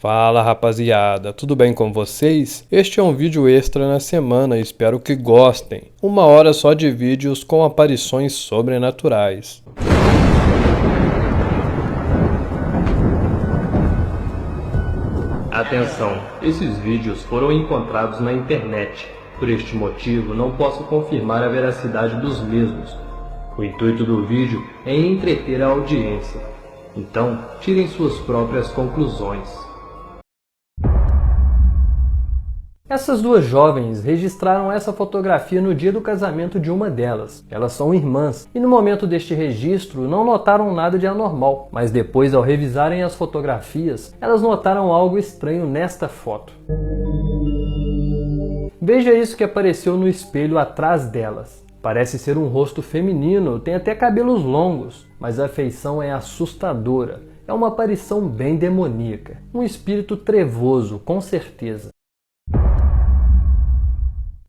Fala rapaziada, tudo bem com vocês? Este é um vídeo extra na semana, espero que gostem. 1 hora só de vídeos com aparições sobrenaturais. Atenção, esses vídeos foram encontrados na internet. Por este motivo, não posso confirmar a veracidade dos mesmos. O intuito do vídeo é entreter a audiência. Então, tirem suas próprias conclusões. Essas duas jovens registraram essa fotografia no dia do casamento de uma delas. Elas são irmãs e no momento deste registro não notaram nada de anormal, mas depois, ao revisarem as fotografias, elas notaram algo estranho nesta foto. Veja isso que apareceu no espelho atrás delas. Parece ser um rosto feminino, tem até cabelos longos, mas a feição é assustadora. É uma aparição bem demoníaca, um espírito trevoso, com certeza.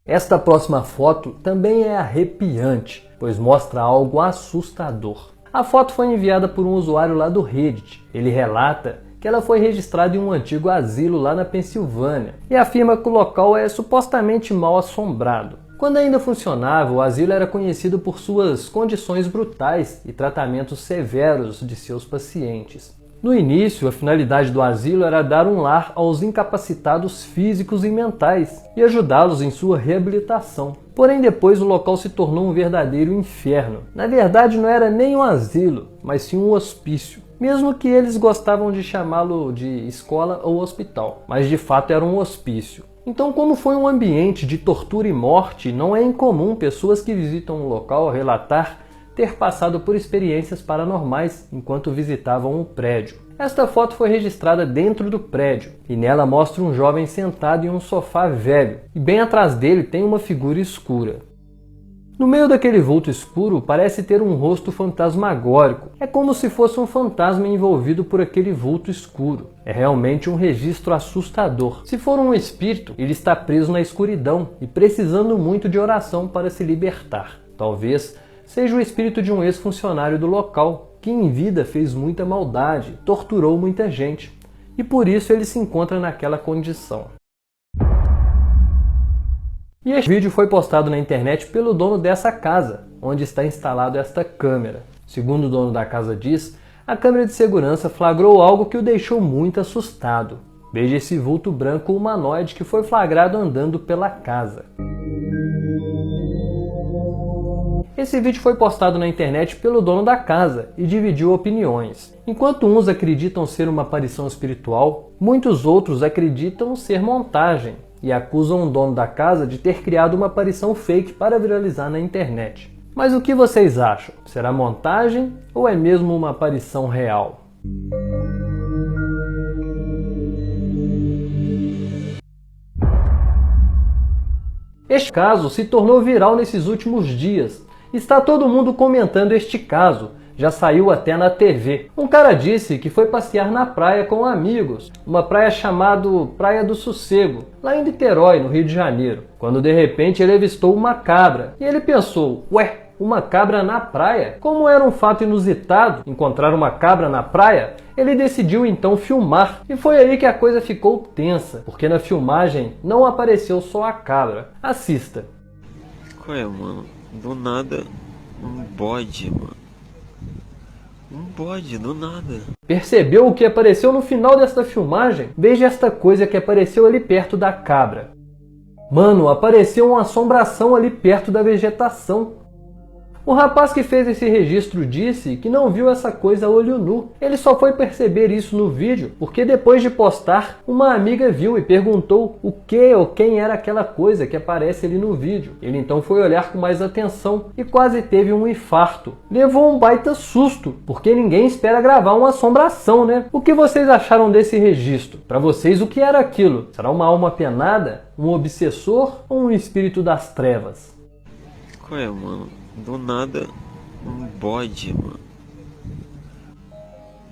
Esta próxima foto também é arrepiante, pois mostra algo assustador. A foto foi enviada por um usuário lá do Reddit. Ele relata que ela foi registrada em um antigo asilo lá na Pensilvânia e afirma que o local é supostamente mal assombrado. Quando ainda funcionava, o asilo era conhecido por suas condições brutais e tratamentos severos de seus pacientes. No início, a finalidade do asilo era dar um lar aos incapacitados físicos e mentais e ajudá-los em sua reabilitação. Porém, depois o local se tornou um verdadeiro inferno. Na verdade, não era nem um asilo, mas sim um hospício. Mesmo que eles gostavam de chamá-lo de escola ou hospital, mas de fato era um hospício. Então, como foi um ambiente de tortura e morte, não é incomum pessoas que visitam o local relatar ter passado por experiências paranormais enquanto visitavam o prédio. Esta foto foi registrada dentro do prédio e nela mostra um jovem sentado em um sofá velho e bem atrás dele tem uma figura escura. No meio daquele vulto escuro parece ter um rosto fantasmagórico. É como se fosse um fantasma envolvido por aquele vulto escuro. É realmente um registro assustador. Se for um espírito, ele está preso na escuridão e precisando muito de oração para se libertar. Talvez seja o espírito de um ex-funcionário do local, que em vida fez muita maldade, torturou muita gente, e por isso ele se encontra naquela condição. E este vídeo foi postado na internet pelo dono dessa casa, onde está instalado esta câmera. Segundo o dono da casa diz, a câmera de segurança flagrou algo que o deixou muito assustado. Veja esse vulto branco humanoide que foi flagrado andando pela casa. Esse vídeo foi postado na internet pelo dono da casa e dividiu opiniões. Enquanto uns acreditam ser uma aparição espiritual, muitos outros acreditam ser montagem e acusam o dono da casa de ter criado uma aparição fake para viralizar na internet. Mas o que vocês acham? Será montagem ou é mesmo uma aparição real? Este caso se tornou viral nesses últimos dias. Está todo mundo comentando este caso, já saiu até na TV. Um cara disse que foi passear na praia com amigos, uma praia chamada Praia do Sossego, lá em Niterói, no Rio de Janeiro, quando de repente ele avistou uma cabra. E ele pensou, ué, uma cabra na praia? Como era um fato inusitado encontrar uma cabra na praia, ele decidiu então filmar. E foi aí que a coisa ficou tensa, porque na filmagem não apareceu só a cabra. Assista. Qual é, mano? Do nada, um bode, mano. Um bode, do nada. Percebeu o que apareceu no final desta filmagem? Veja esta coisa que apareceu ali perto da cabra. Mano, apareceu uma assombração ali perto da vegetação. O rapaz que fez esse registro disse que não viu essa coisa a olho nu. Ele só foi perceber isso no vídeo porque depois de postar, uma amiga viu e perguntou o que ou quem era aquela coisa que aparece ali no vídeo. Ele então foi olhar com mais atenção e quase teve um infarto. Levou um baita susto, porque ninguém espera gravar uma assombração, né? O que vocês acharam desse registro? Para vocês, o que era aquilo? Será uma alma penada? Um obsessor ou um espírito das trevas? Qual é, mano? Do nada, um bode, mano.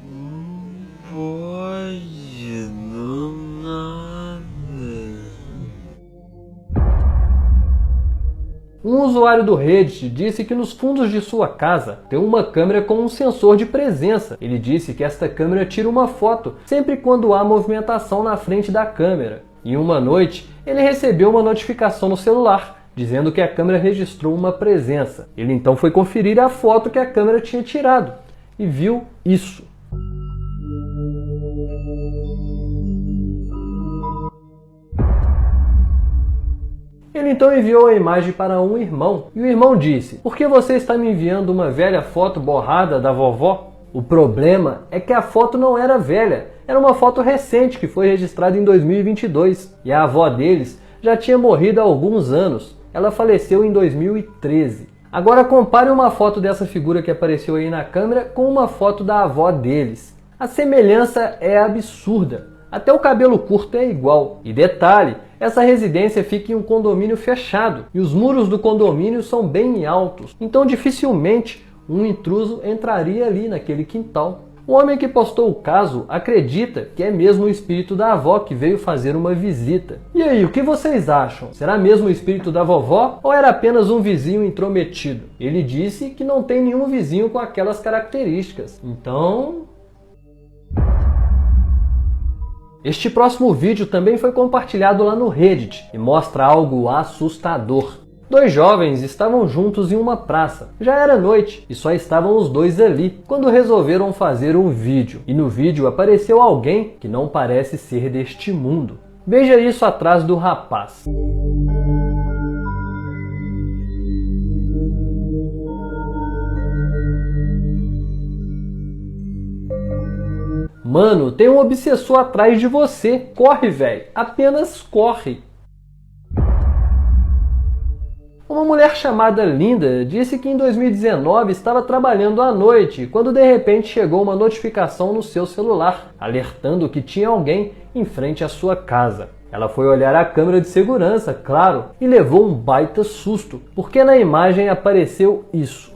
Um bode, do nada. Um usuário do Reddit disse que nos fundos de sua casa tem uma câmera com um sensor de presença. Ele disse que esta câmera tira uma foto sempre quando há movimentação na frente da câmera. E uma noite, ele recebeu uma notificação no celular, dizendo que a câmera registrou uma presença. Ele então foi conferir a foto que a câmera tinha tirado e viu isso. Ele então enviou a imagem para um irmão, e o irmão disse: "Por que você está me enviando uma velha foto borrada da vovó?" O problema é que a foto não era velha, era uma foto recente que foi registrada em 2022, e a avó deles já tinha morrido há alguns anos. Ela faleceu em 2013. Agora compare uma foto dessa figura que apareceu aí na câmera com uma foto da avó deles. A semelhança é absurda. Até o cabelo curto é igual. E detalhe, essa residência fica em um condomínio fechado e os muros do condomínio são bem altos, então dificilmente um intruso entraria ali naquele quintal. O homem que postou o caso acredita que é mesmo o espírito da avó que veio fazer uma visita. E aí, o que vocês acham? Será mesmo o espírito da vovó ou era apenas um vizinho intrometido? Ele disse que não tem nenhum vizinho com aquelas características. Então... Este próximo vídeo também foi compartilhado lá no Reddit e mostra algo assustador. Dois jovens estavam juntos em uma praça. Já era noite e só estavam os dois ali, quando resolveram fazer um vídeo. E no vídeo apareceu alguém que não parece ser deste mundo. Veja isso atrás do rapaz. Mano, tem um obsessor atrás de você. Corre, velho. Apenas corre. Uma mulher chamada Linda disse que em 2019 estava trabalhando à noite, quando de repente chegou uma notificação no seu celular, alertando que tinha alguém em frente à sua casa. Ela foi olhar a câmera de segurança, claro, e levou um baita susto, porque na imagem apareceu isso.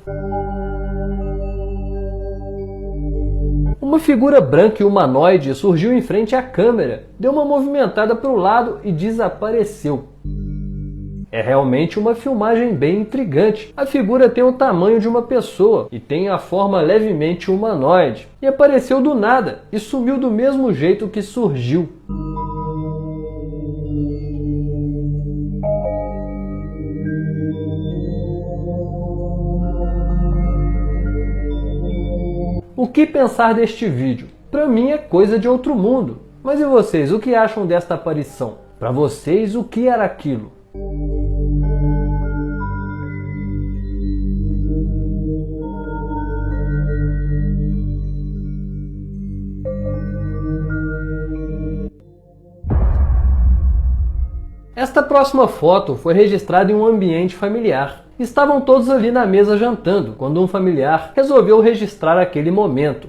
Uma figura branca e humanoide surgiu em frente à câmera, deu uma movimentada para o lado e desapareceu. É realmente uma filmagem bem intrigante. A figura tem o tamanho de uma pessoa e tem a forma levemente humanoide. E apareceu do nada e sumiu do mesmo jeito que surgiu. O que pensar deste vídeo? Para mim é coisa de outro mundo. Mas e vocês, o que acham desta aparição? Para vocês, o que era aquilo? Esta próxima foto foi registrada em um ambiente familiar. Estavam todos ali na mesa jantando, quando um familiar resolveu registrar aquele momento.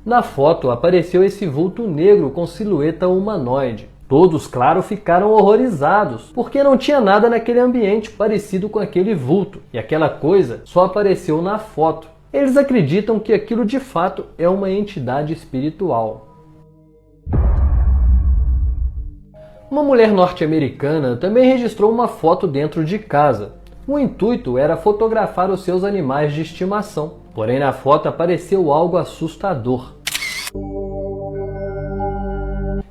Na foto apareceu esse vulto negro com silhueta humanoide. Todos, claro, ficaram horrorizados, porque não tinha nada naquele ambiente parecido com aquele vulto, e aquela coisa só apareceu na foto. Eles acreditam que aquilo de fato é uma entidade espiritual. Uma mulher norte-americana também registrou uma foto dentro de casa. O intuito era fotografar os seus animais de estimação, porém na foto apareceu algo assustador.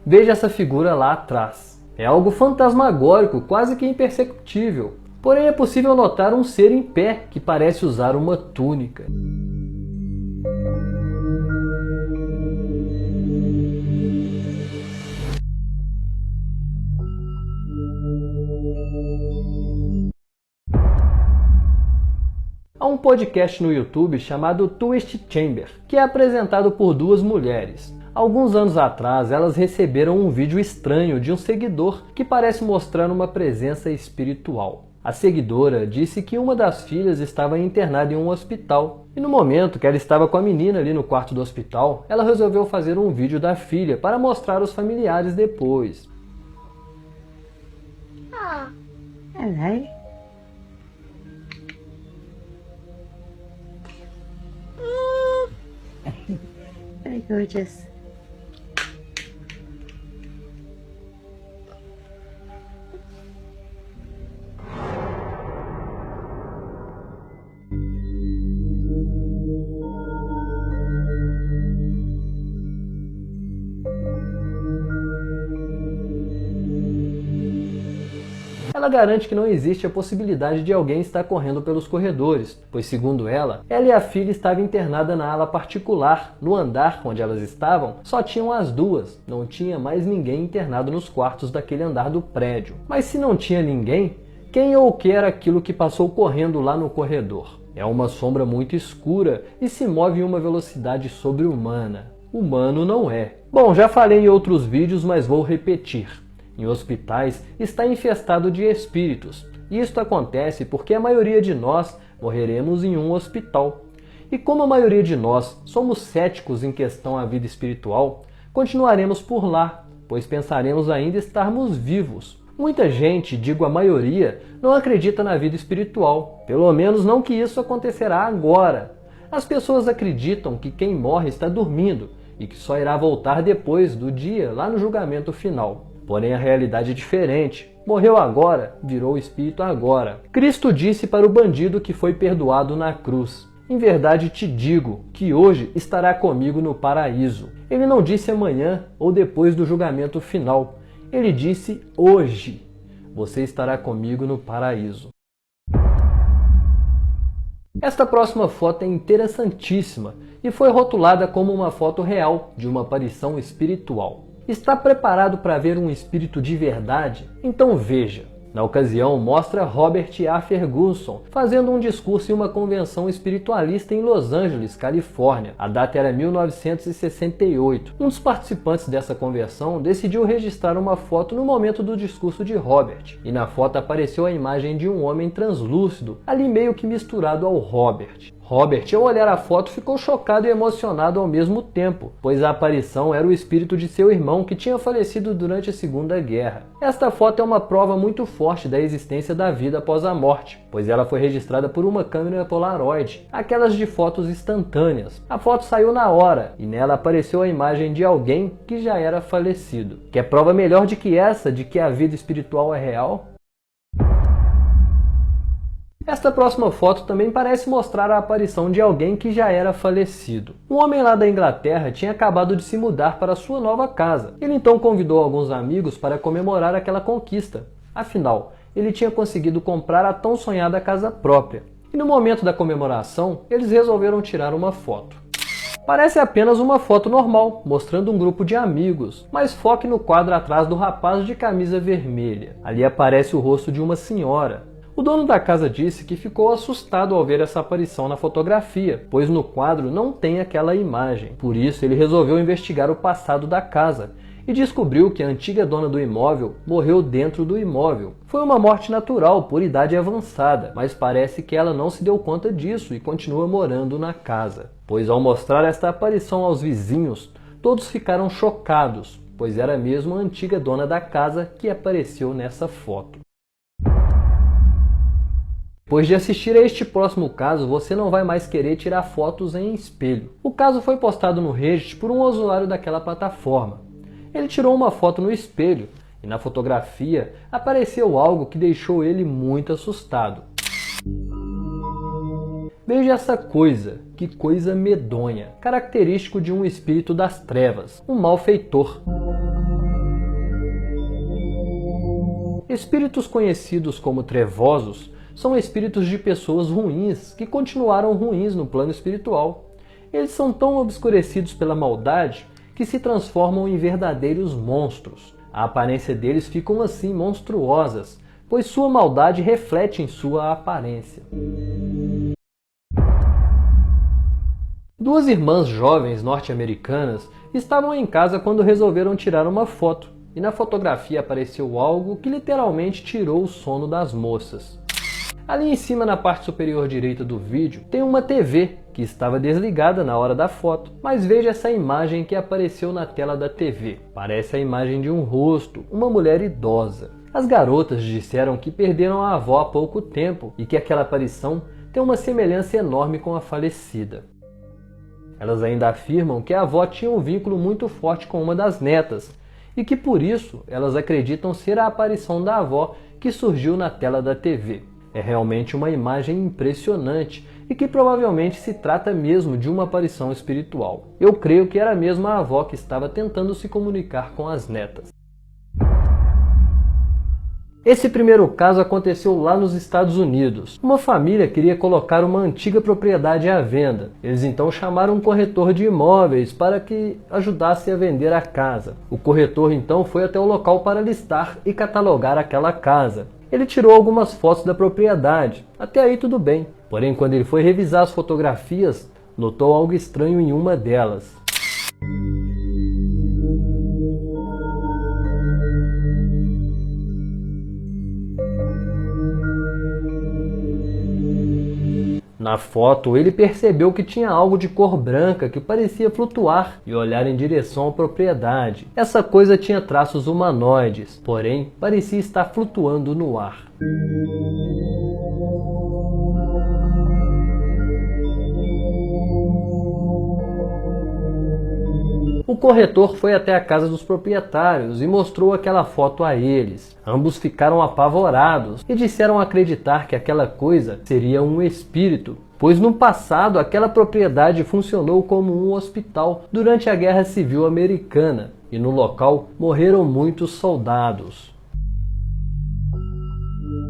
Veja essa figura lá atrás. É algo fantasmagórico, quase que imperceptível. Porém é possível notar um ser em pé que parece usar uma túnica. Há um podcast no YouTube chamado Twist Chamber, que é apresentado por duas mulheres. Alguns anos atrás, elas receberam um vídeo estranho de um seguidor que parece mostrar uma presença espiritual. A seguidora disse que uma das filhas estava internada em um hospital, e no momento que ela estava com a menina ali no quarto do hospital, ela resolveu fazer um vídeo da filha para mostrar aos familiares depois. Oh, hello. Very gorgeous. Ela garante que não existe a possibilidade de alguém estar correndo pelos corredores, pois segundo ela e a filha estavam internadas na ala particular. No andar onde elas estavam, só tinham as duas, não tinha mais ninguém internado nos quartos daquele andar do prédio. Mas se não tinha ninguém, quem ou o que era aquilo que passou correndo lá no corredor? É uma sombra muito escura e se move em uma velocidade sobre-humana. Humano não é. Bom, já falei em outros vídeos, mas vou repetir. Em hospitais está infestado de espíritos. E isto acontece porque a maioria de nós morreremos em um hospital. E como a maioria de nós somos céticos em questão à vida espiritual, continuaremos por lá, pois pensaremos ainda estarmos vivos. Muita gente, digo a maioria, não acredita na vida espiritual. Pelo menos não que isso acontecerá agora. As pessoas acreditam que quem morre está dormindo e que só irá voltar depois do dia, lá no julgamento final. Porém a realidade é diferente. Morreu agora, virou espírito agora. Cristo disse para o bandido que foi perdoado na cruz: em verdade te digo que hoje estará comigo no paraíso. Ele não disse amanhã ou depois do julgamento final. Ele disse hoje: você estará comigo no paraíso. Esta próxima foto é interessantíssima e foi rotulada como uma foto real de uma aparição espiritual. Está preparado para ver um espírito de verdade? Então veja. Na ocasião, mostra Robert A. Ferguson fazendo um discurso em uma convenção espiritualista em Los Angeles, Califórnia. A data era 1968. Um dos participantes dessa convenção decidiu registrar uma foto no momento do discurso de Robert. E na foto apareceu a imagem de um homem translúcido, ali meio que misturado ao Robert. Robert, ao olhar a foto, ficou chocado e emocionado ao mesmo tempo, pois a aparição era o espírito de seu irmão que tinha falecido durante a Segunda Guerra. Esta foto é uma prova muito forte da existência da vida após a morte, pois ela foi registrada por uma câmera Polaroid, aquelas de fotos instantâneas. A foto saiu na hora e nela apareceu a imagem de alguém que já era falecido. Quer prova melhor de que essa de que a vida espiritual é real? Esta próxima foto também parece mostrar a aparição de alguém que já era falecido. Um homem lá da Inglaterra tinha acabado de se mudar para sua nova casa. Ele então convidou alguns amigos para comemorar aquela conquista. Afinal, ele tinha conseguido comprar a tão sonhada casa própria. E no momento da comemoração, eles resolveram tirar uma foto. Parece apenas uma foto normal, mostrando um grupo de amigos, mas foque no quadro atrás do rapaz de camisa vermelha. Ali aparece o rosto de uma senhora. O dono da casa disse que ficou assustado ao ver essa aparição na fotografia, pois no quadro não tem aquela imagem. Por isso ele resolveu investigar o passado da casa e descobriu que a antiga dona do imóvel morreu dentro do imóvel. Foi uma morte natural por idade avançada, mas parece que ela não se deu conta disso e continua morando na casa. Pois ao mostrar esta aparição aos vizinhos, todos ficaram chocados, pois era mesmo a antiga dona da casa que apareceu nessa foto. Depois de assistir a este próximo caso, você não vai mais querer tirar fotos em espelho. O caso foi postado no Reddit por um usuário daquela plataforma. Ele tirou uma foto no espelho e na fotografia apareceu algo que deixou ele muito assustado. Veja essa coisa, que coisa medonha, característico de um espírito das trevas, um malfeitor. Espíritos conhecidos como trevosos são espíritos de pessoas ruins, que continuaram ruins no plano espiritual. Eles são tão obscurecidos pela maldade que se transformam em verdadeiros monstros. A aparência deles ficam assim monstruosas, pois sua maldade reflete em sua aparência. Duas irmãs jovens norte-americanas estavam em casa quando resolveram tirar uma foto, e na fotografia apareceu algo que literalmente tirou o sono das moças. Ali em cima, na parte superior direita do vídeo, tem uma TV que estava desligada na hora da foto. Mas veja essa imagem que apareceu na tela da TV. Parece a imagem de um rosto, uma mulher idosa. As garotas disseram que perderam a avó há pouco tempo e que aquela aparição tem uma semelhança enorme com a falecida. Elas ainda afirmam que a avó tinha um vínculo muito forte com uma das netas e que por isso elas acreditam ser a aparição da avó que surgiu na tela da TV. É realmente uma imagem impressionante e que provavelmente se trata mesmo de uma aparição espiritual. Eu creio que era mesmo a avó que estava tentando se comunicar com as netas. Esse primeiro caso aconteceu lá nos Estados Unidos. Uma família queria colocar uma antiga propriedade à venda. Eles então chamaram um corretor de imóveis para que ajudasse a vender a casa. O corretor então foi até o local para listar e catalogar aquela casa. Ele tirou algumas fotos da propriedade. Até aí tudo bem. Porém, quando ele foi revisar as fotografias, notou algo estranho em uma delas. Na foto, ele percebeu que tinha algo de cor branca que parecia flutuar e olhar em direção à propriedade. Essa coisa tinha traços humanoides, porém parecia estar flutuando no ar. O corretor foi até a casa dos proprietários e mostrou aquela foto a eles. Ambos ficaram apavorados e disseram acreditar que aquela coisa seria um espírito, pois no passado aquela propriedade funcionou como um hospital durante a Guerra Civil Americana e no local morreram muitos soldados.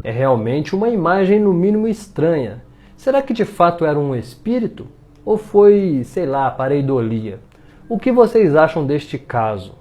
É realmente uma imagem no mínimo estranha. Será que de fato era um espírito? Ou foi, sei lá, pareidolia? O que vocês acham deste caso?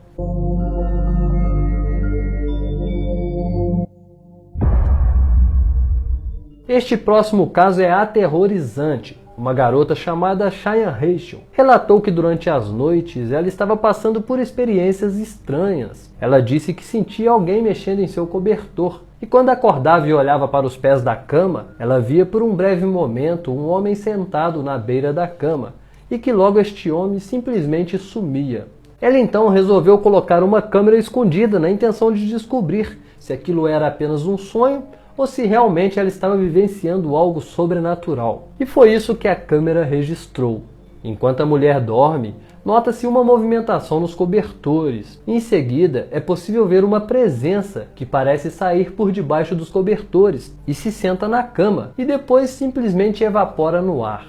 Este próximo caso é aterrorizante. Uma garota chamada Cheyenne Rachel relatou que durante as noites ela estava passando por experiências estranhas. Ela disse que sentia alguém mexendo em seu cobertor. E quando acordava e olhava para os pés da cama, ela via por um breve momento um homem sentado na beira da cama. E que logo este homem simplesmente sumia. Ela então resolveu colocar uma câmera escondida na intenção de descobrir se aquilo era apenas um sonho ou se realmente ela estava vivenciando algo sobrenatural. E foi isso que a câmera registrou. Enquanto a mulher dorme, nota-se uma movimentação nos cobertores. Em seguida, é possível ver uma presença que parece sair por debaixo dos cobertores e se senta na cama e depois simplesmente evapora no ar.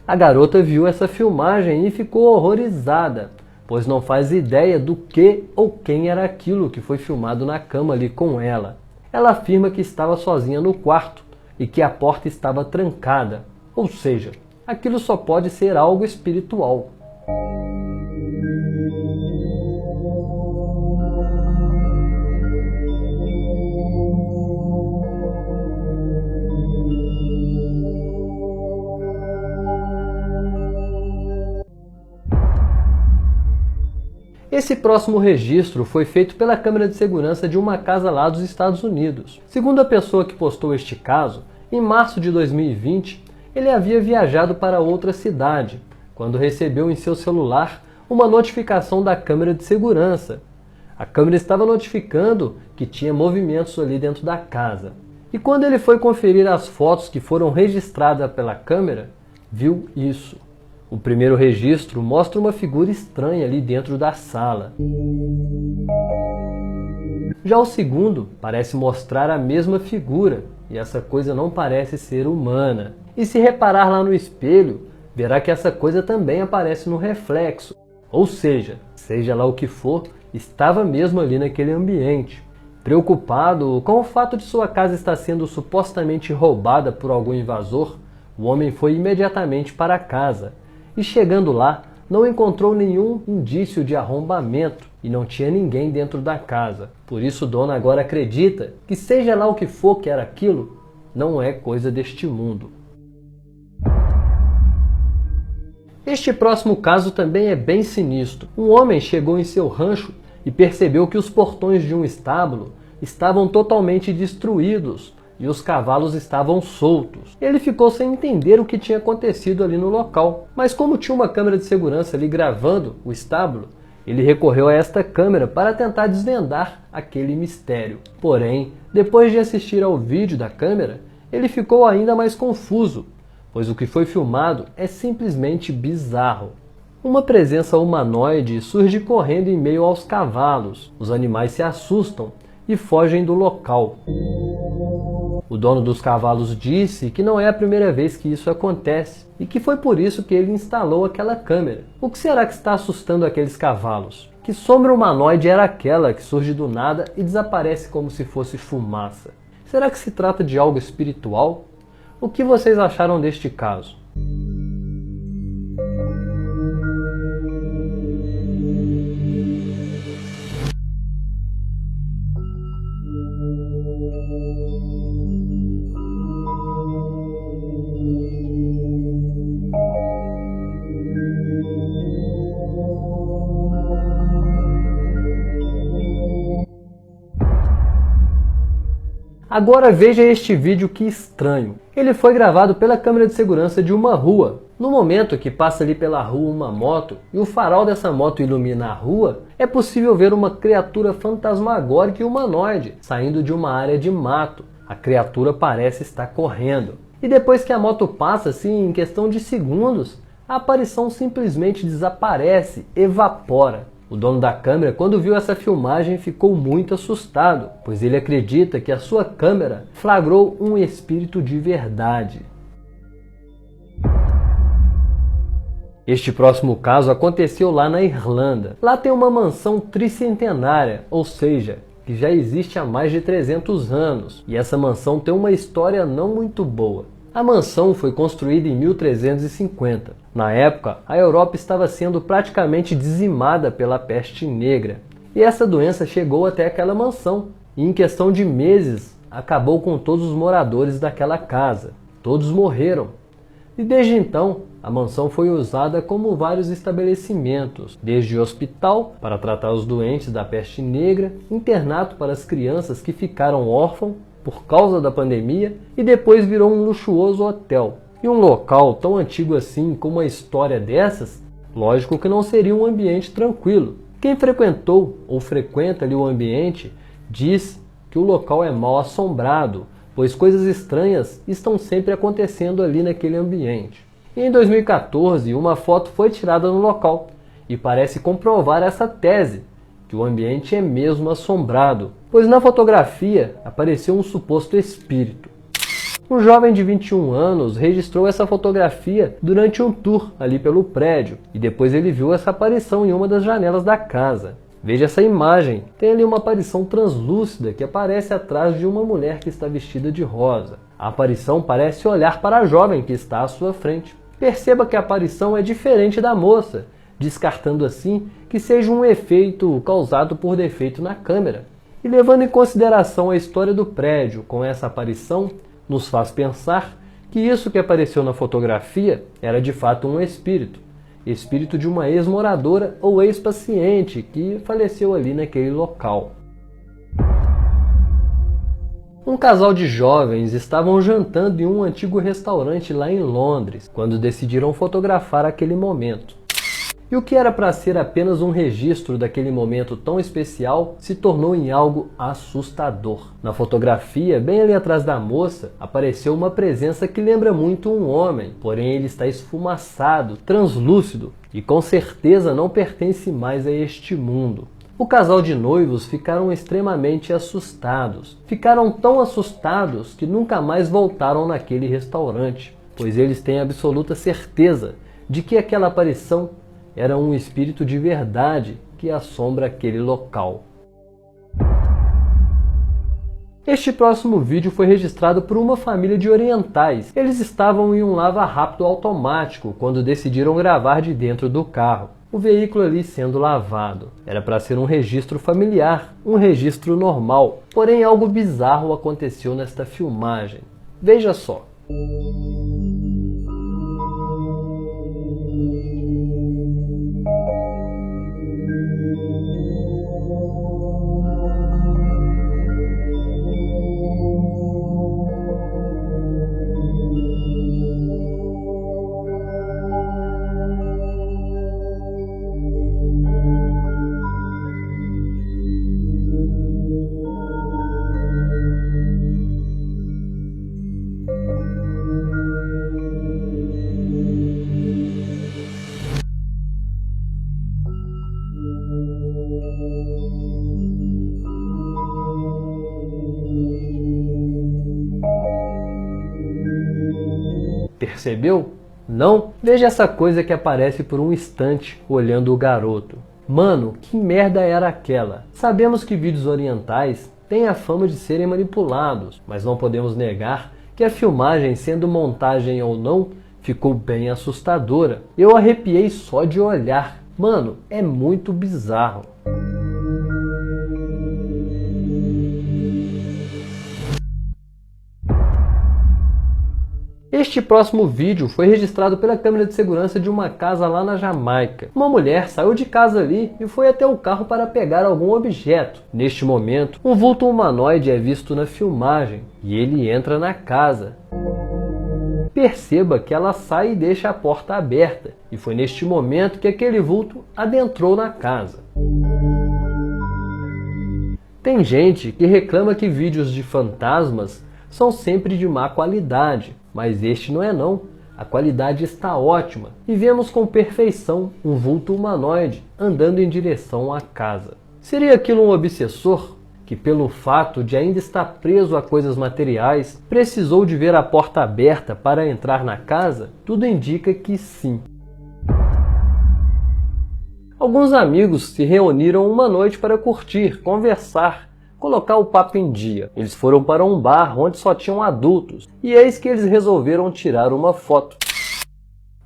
A garota viu essa filmagem e ficou horrorizada, pois não faz ideia do que ou quem era aquilo que foi filmado na cama ali com ela. Ela afirma que estava sozinha no quarto e que a porta estava trancada, ou seja, aquilo só pode ser algo espiritual. Esse próximo registro foi feito pela câmera de segurança de uma casa lá dos Estados Unidos. Segundo a pessoa que postou este caso, em março de 2020, ele havia viajado para outra cidade, quando recebeu em seu celular uma notificação da câmera de segurança. A câmera estava notificando que tinha movimentos ali dentro da casa. E quando ele foi conferir as fotos que foram registradas pela câmera, viu isso. O primeiro registro mostra uma figura estranha ali dentro da sala. Já o segundo parece mostrar a mesma figura, e essa coisa não parece ser humana. E se reparar lá no espelho, verá que essa coisa também aparece no reflexo. Ou seja lá o que for, estava mesmo ali naquele ambiente. Preocupado com o fato de sua casa estar sendo supostamente roubada por algum invasor, o homem foi imediatamente para a casa. E chegando lá, não encontrou nenhum indício de arrombamento e não tinha ninguém dentro da casa. Por isso o dono agora acredita que seja lá o que for que era aquilo, não é coisa deste mundo. Este próximo caso também é bem sinistro. Um homem chegou em seu rancho e percebeu que os portões de um estábulo estavam totalmente destruídos e os cavalos estavam soltos. Ele ficou sem entender o que tinha acontecido ali no local. Mas como tinha uma câmera de segurança ali gravando o estábulo, ele recorreu a esta câmera para tentar desvendar aquele mistério. Porém, depois de assistir ao vídeo da câmera, ele ficou ainda mais confuso, pois o que foi filmado é simplesmente bizarro. Uma presença humanoide surge correndo em meio aos cavalos. Os animais se assustam e fogem do local. O dono dos cavalos disse que não é a primeira vez que isso acontece e que foi por isso que ele instalou aquela câmera. O que será que está assustando aqueles cavalos? Que sombra humanoide era aquela que surge do nada e desaparece como se fosse fumaça? Será que se trata de algo espiritual? O que vocês acharam deste caso? Agora veja este vídeo que estranho. Ele foi gravado pela câmera de segurança de uma rua. No momento que passa ali pela rua uma moto e o farol dessa moto ilumina a rua, é possível ver uma criatura fantasmagórica e humanoide saindo de uma área de mato. A criatura parece estar correndo. E depois que a moto passa, assim, em questão de segundos, a aparição simplesmente desaparece, evapora. O dono da câmera, quando viu essa filmagem, ficou muito assustado, pois ele acredita que a sua câmera flagrou um espírito de verdade. Este próximo caso aconteceu lá na Irlanda. Lá tem uma mansão tricentenária, ou seja, que já existe há mais de 300 anos, e essa mansão tem uma história não muito boa. A mansão foi construída em 1350. Na época, a Europa estava sendo praticamente dizimada pela peste negra. E essa doença chegou até aquela mansão. E em questão de meses, acabou com todos os moradores daquela casa. Todos morreram. E desde então, a mansão foi usada como vários estabelecimentos. Desde hospital, para tratar os doentes da peste negra, internato para as crianças que ficaram órfãos por causa da pandemia, e depois virou um luxuoso hotel. E um local tão antigo assim, com uma história dessas, lógico que não seria um ambiente tranquilo. Quem frequentou ou frequenta ali o ambiente diz que o local é mal assombrado, pois coisas estranhas estão sempre acontecendo ali naquele ambiente. E em 2014, uma foto foi tirada no local e parece comprovar essa tese, que o ambiente é mesmo assombrado, pois na fotografia apareceu um suposto espírito. Um jovem de 21 anos registrou essa fotografia durante um tour ali pelo prédio, e depois ele viu essa aparição em uma das janelas da casa. Veja essa imagem, tem ali uma aparição translúcida que aparece atrás de uma mulher que está vestida de rosa. A aparição parece olhar para a jovem que está à sua frente. Perceba que a aparição é diferente da moça, descartando assim que seja um efeito causado por defeito na câmera. E levando em consideração a história do prédio com essa aparição, nos faz pensar que isso que apareceu na fotografia era de fato um espírito. Espírito de uma ex-moradora ou ex-paciente que faleceu ali naquele local. Um casal de jovens estavam jantando em um antigo restaurante lá em Londres, quando decidiram fotografar aquele momento. E o que era para ser apenas um registro daquele momento tão especial se tornou em algo assustador. Na fotografia, bem ali atrás da moça, apareceu uma presença que lembra muito um homem, porém ele está esfumaçado, translúcido e com certeza não pertence mais a este mundo. O casal de noivos ficaram extremamente assustados. Ficaram tão assustados que nunca mais voltaram naquele restaurante, pois eles têm absoluta certeza de que aquela aparição era um espírito de verdade que assombra aquele local. Este próximo vídeo foi registrado por uma família de orientais. Eles estavam em um lava-rápido automático quando decidiram gravar de dentro do carro, o veículo ali sendo lavado. Era para ser um registro familiar, um registro normal, porém algo bizarro aconteceu nesta filmagem. Veja só. Percebeu? Não? Veja essa coisa que aparece por um instante olhando o garoto. Mano, que merda era aquela? Sabemos que vídeos orientais têm a fama de serem manipulados, mas não podemos negar que a filmagem, sendo montagem ou não, ficou bem assustadora. Eu arrepiei só de olhar. Mano, é muito bizarro. Este próximo vídeo foi registrado pela câmera de segurança de uma casa lá na Jamaica. Uma mulher saiu de casa ali e foi até o carro para pegar algum objeto. Neste momento, um vulto humanoide é visto na filmagem e ele entra na casa. Perceba que ela sai e deixa a porta aberta, e foi neste momento que aquele vulto adentrou na casa. Tem gente que reclama que vídeos de fantasmas são sempre de má qualidade, mas este não é não. A qualidade está ótima e vemos com perfeição um vulto humanoide andando em direção à casa. Seria aquilo um obsessor que, pelo fato de ainda estar preso a coisas materiais, precisou de ver a porta aberta para entrar na casa? Tudo indica que sim. Alguns amigos se reuniram uma noite para curtir, conversar, colocar o papo em dia. Eles foram para um bar onde só tinham adultos, e eis que eles resolveram tirar uma foto.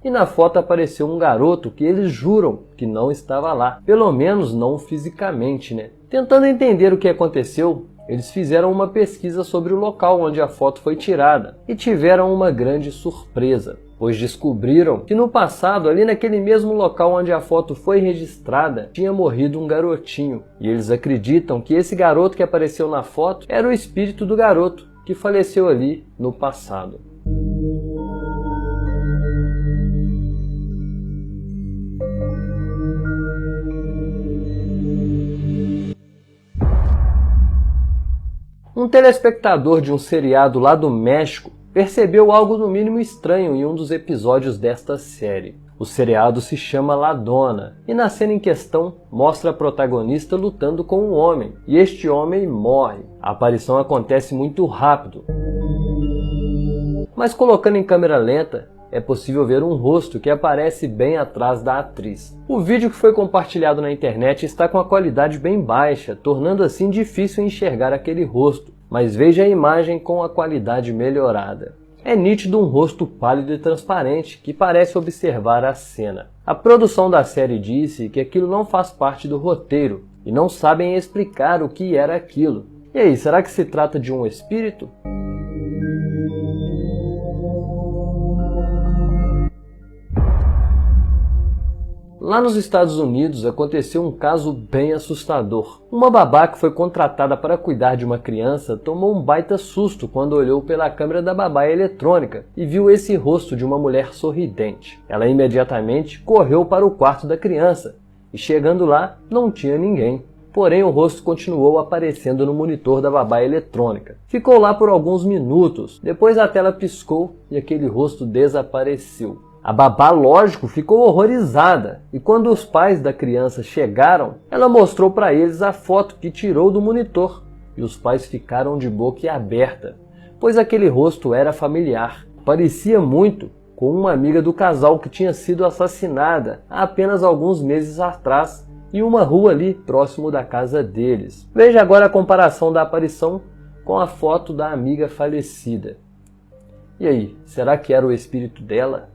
E na foto apareceu um garoto que eles juram que não estava lá, pelo menos não fisicamente, né? Tentando entender o que aconteceu, eles fizeram uma pesquisa sobre o local onde a foto foi tirada e tiveram uma grande surpresa, pois descobriram que no passado, ali naquele mesmo local onde a foto foi registrada, tinha morrido um garotinho. E eles acreditam que esse garoto que apareceu na foto era o espírito do garoto que faleceu ali no passado. Um telespectador de um seriado lá do México percebeu algo no mínimo estranho em um dos episódios desta série. O seriado se chama La Dona, e na cena em questão mostra a protagonista lutando com um homem, e este homem morre. A aparição acontece muito rápido, mas colocando em câmera lenta, é possível ver um rosto que aparece bem atrás da atriz. O vídeo que foi compartilhado na internet está com a qualidade bem baixa, tornando assim difícil enxergar aquele rosto, mas veja a imagem com a qualidade melhorada. É nítido um rosto pálido e transparente que parece observar a cena. A produção da série disse que aquilo não faz parte do roteiro e não sabem explicar o que era aquilo. E aí, será que se trata de um espírito? Lá nos Estados Unidos aconteceu um caso bem assustador. Uma babá que foi contratada para cuidar de uma criança tomou um baita susto quando olhou pela câmera da babá eletrônica e viu esse rosto de uma mulher sorridente. Ela imediatamente correu para o quarto da criança e, chegando lá, não tinha ninguém. Porém, o rosto continuou aparecendo no monitor da babá eletrônica. Ficou lá por alguns minutos, depois a tela piscou e aquele rosto desapareceu. A babá, lógico, ficou horrorizada, e quando os pais da criança chegaram, ela mostrou para eles a foto que tirou do monitor, e os pais ficaram de boca aberta, pois aquele rosto era familiar. Parecia muito com uma amiga do casal que tinha sido assassinada há apenas alguns meses atrás, em uma rua ali próximo da casa deles. Veja agora a comparação da aparição com a foto da amiga falecida. E aí, será que era o espírito dela?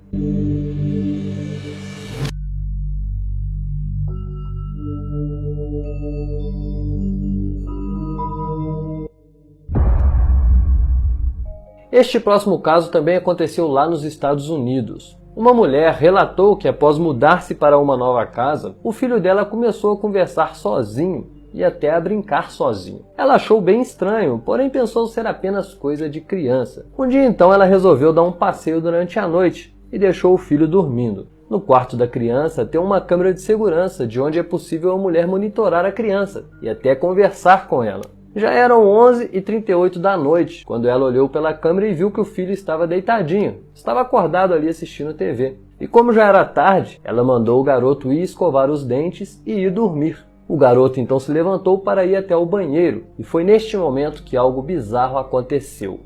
Este próximo caso também aconteceu lá nos Estados Unidos. Uma mulher relatou que após mudar-se para uma nova casa, o filho dela começou a conversar sozinho e até a brincar sozinho. Ela achou bem estranho, porém pensou ser apenas coisa de criança. Um dia então ela resolveu dar um passeio durante a noite e deixou o filho dormindo. No quarto da criança tem uma câmera de segurança, de onde é possível a mulher monitorar a criança e até conversar com ela. Já eram 11h38 da noite, quando ela olhou pela câmera e viu que o filho estava deitadinho. Estava acordado ali assistindo TV. E como já era tarde, ela mandou o garoto ir escovar os dentes e ir dormir. O garoto então se levantou para ir até o banheiro, e foi neste momento que algo bizarro aconteceu.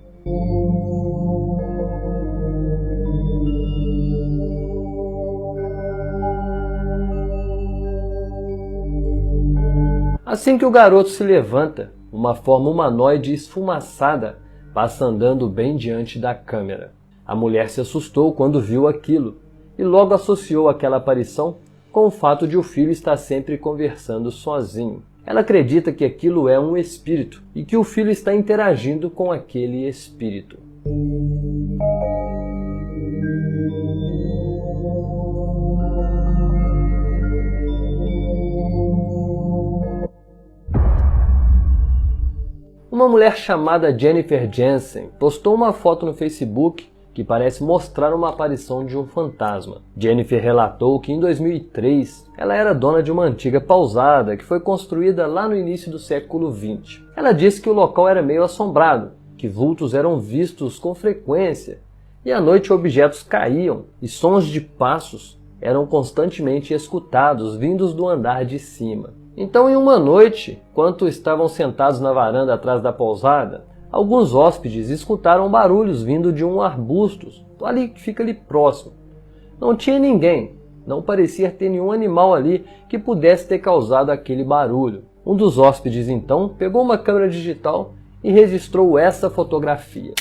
Assim que o garoto se levanta, uma forma humanoide esfumaçada passa andando bem diante da câmera. A mulher se assustou quando viu aquilo e logo associou aquela aparição com o fato de o filho estar sempre conversando sozinho. Ela acredita que aquilo é um espírito e que o filho está interagindo com aquele espírito. Uma mulher chamada Jennifer Jensen postou uma foto no Facebook que parece mostrar uma aparição de um fantasma. Jennifer relatou que em 2003 ela era dona de uma antiga pousada que foi construída lá no início do século XX. Ela disse que o local era meio assombrado, que vultos eram vistos com frequência e à noite objetos caíam e sons de passos eram constantemente escutados vindos do andar de cima. Então, em uma noite, enquanto estavam sentados na varanda atrás da pousada, alguns hóspedes escutaram barulhos vindo de um arbusto que fica ali próximo. Não tinha ninguém, não parecia ter nenhum animal ali que pudesse ter causado aquele barulho. Um dos hóspedes então pegou uma câmera digital e registrou essa fotografia.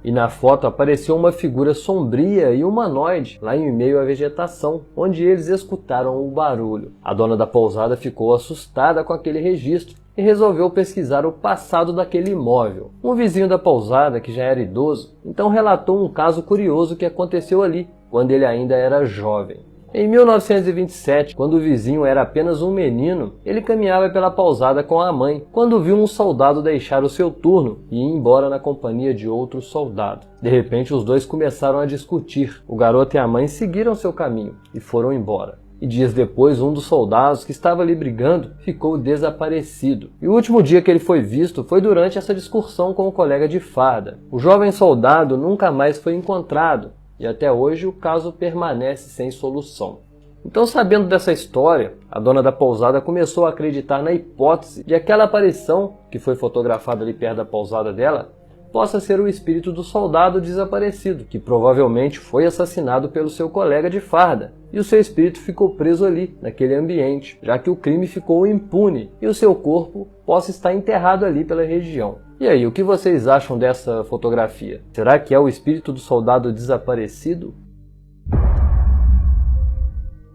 E na foto apareceu uma figura sombria e humanoide lá em meio à vegetação, onde eles escutaram o barulho. A dona da pousada ficou assustada com aquele registro e resolveu pesquisar o passado daquele imóvel. Um vizinho da pousada, que já era idoso, então relatou um caso curioso que aconteceu ali, quando ele ainda era jovem. Em 1927, quando o vizinho era apenas um menino, ele caminhava pela pousada com a mãe, quando viu um soldado deixar o seu turno e ir embora na companhia de outro soldado. De repente, os dois começaram a discutir. O garoto e a mãe seguiram seu caminho e foram embora. E dias depois, um dos soldados que estava ali brigando ficou desaparecido. E o último dia que ele foi visto foi durante essa discussão com o colega de farda. O jovem soldado nunca mais foi encontrado e até hoje o caso permanece sem solução. Então, sabendo dessa história, a dona da pousada começou a acreditar na hipótese de aquela aparição que foi fotografada ali perto da pousada dela possa ser o espírito do soldado desaparecido, que provavelmente foi assassinado pelo seu colega de farda, e o seu espírito ficou preso ali, naquele ambiente, já que o crime ficou impune e o seu corpo possa estar enterrado ali pela região. E aí, o que vocês acham dessa fotografia? Será que é o espírito do soldado desaparecido?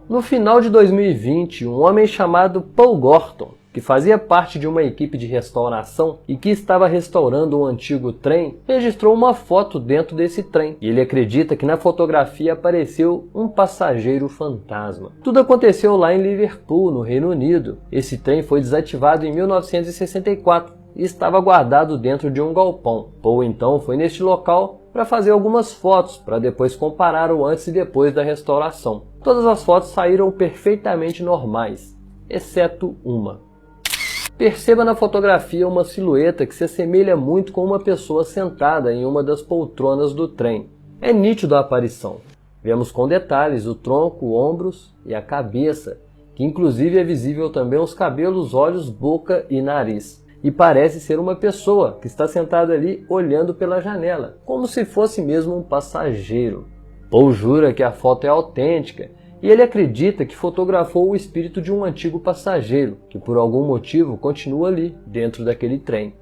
No final de 2020, um homem chamado Paul Gorton, que fazia parte de uma equipe de restauração e que estava restaurando um antigo trem, registrou uma foto dentro desse trem. E ele acredita que na fotografia apareceu um passageiro fantasma. Tudo aconteceu lá em Liverpool, no Reino Unido. Esse trem foi desativado em 1964 e estava guardado dentro de um galpão. Paul então foi neste local para fazer algumas fotos, para depois comparar o antes e depois da restauração. Todas as fotos saíram perfeitamente normais, exceto uma. Perceba na fotografia uma silhueta que se assemelha muito com uma pessoa sentada em uma das poltronas do trem. É nítido a aparição. Vemos com detalhes o tronco, ombros e a cabeça, que inclusive é visível também os cabelos, olhos, boca e nariz. E parece ser uma pessoa que está sentada ali olhando pela janela, como se fosse mesmo um passageiro. Paul jura que a foto é autêntica e ele acredita que fotografou o espírito de um antigo passageiro, que por algum motivo continua ali, dentro daquele trem.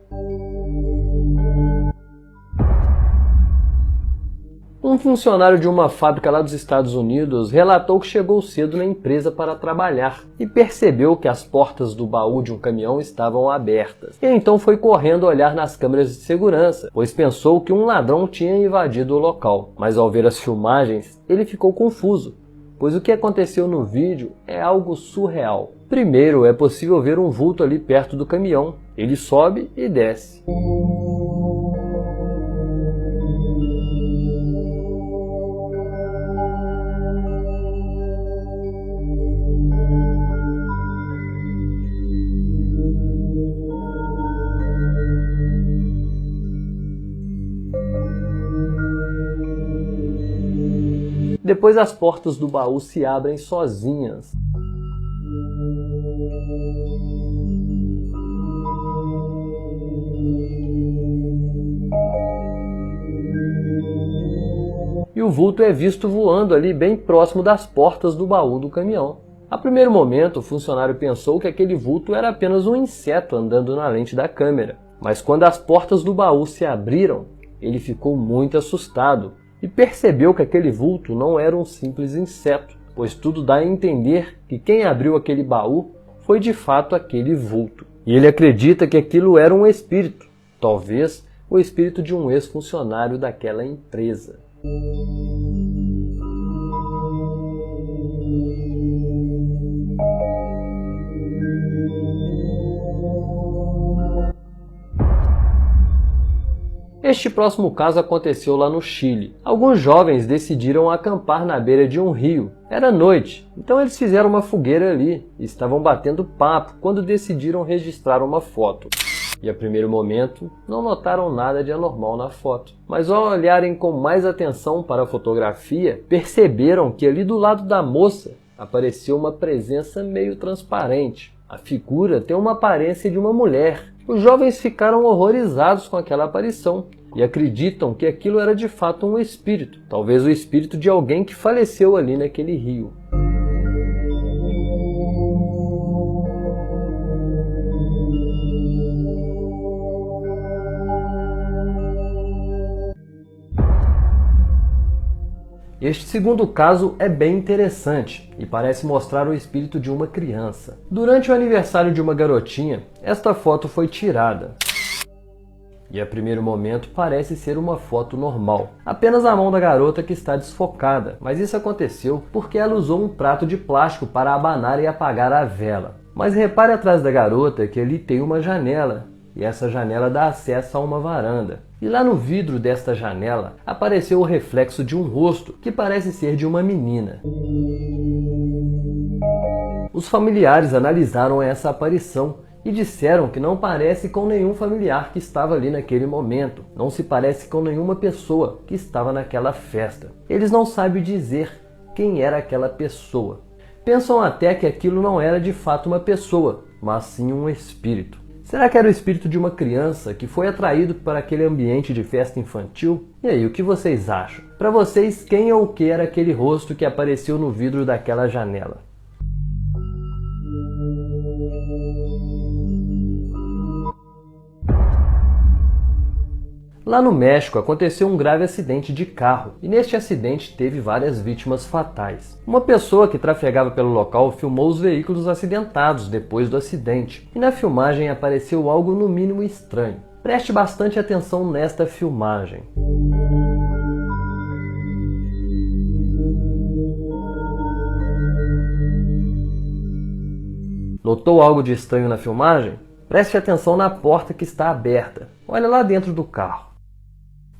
Um funcionário de uma fábrica lá dos Estados Unidos relatou que chegou cedo na empresa para trabalhar e percebeu que as portas do baú de um caminhão estavam abertas. E então foi correndo olhar nas câmeras de segurança, pois pensou que um ladrão tinha invadido o local. Mas ao ver as filmagens, ele ficou confuso, pois o que aconteceu no vídeo é algo surreal. Primeiro, é possível ver um vulto ali perto do caminhão. Ele sobe e desce. Depois as portas do baú se abrem sozinhas. E o vulto é visto voando ali bem próximo das portas do baú do caminhão. A primeiro momento, o funcionário pensou que aquele vulto era apenas um inseto andando na lente da câmera. Mas quando as portas do baú se abriram, ele ficou muito assustado e percebeu que aquele vulto não era um simples inseto, pois tudo dá a entender que quem abriu aquele baú foi de fato aquele vulto. E ele acredita que aquilo era um espírito, talvez o espírito de um ex-funcionário daquela empresa. Este próximo caso aconteceu lá no Chile. Alguns jovens decidiram acampar na beira de um rio. Era noite, então eles fizeram uma fogueira ali e estavam batendo papo quando decidiram registrar uma foto. E a primeiro momento, não notaram nada de anormal na foto. Mas ao olharem com mais atenção para a fotografia, perceberam que ali do lado da moça apareceu uma presença meio transparente. A figura tem uma aparência de uma mulher. Os jovens ficaram horrorizados com aquela aparição e acreditam que aquilo era de fato um espírito, talvez o espírito de alguém que faleceu ali naquele rio. Este segundo caso é bem interessante e parece mostrar o espírito de uma criança. Durante o aniversário de uma garotinha, esta foto foi tirada. E a primeiro momento parece ser uma foto normal, apenas a mão da garota que está desfocada, mas isso aconteceu porque ela usou um prato de plástico para abanar e apagar a vela. Mas repare atrás da garota que ali tem uma janela, e essa janela dá acesso a uma varanda. E lá no vidro desta janela apareceu o reflexo de um rosto que parece ser de uma menina. Os familiares analisaram essa aparição e disseram que não parece com nenhum familiar que estava ali naquele momento, não se parece com nenhuma pessoa que estava naquela festa. Eles não sabem dizer quem era aquela pessoa. Pensam até que aquilo não era de fato uma pessoa, mas sim um espírito. Será que era o espírito de uma criança que foi atraído para aquele ambiente de festa infantil? E aí, o que vocês acham? Para vocês, quem ou o que era aquele rosto que apareceu no vidro daquela janela? Lá no México aconteceu um grave acidente de carro e neste acidente teve várias vítimas fatais. Uma pessoa que trafegava pelo local filmou os veículos acidentados depois do acidente e na filmagem apareceu algo no mínimo estranho. Preste bastante atenção nesta filmagem. Notou algo de estranho na filmagem? Preste atenção na porta que está aberta. Olha lá dentro do carro.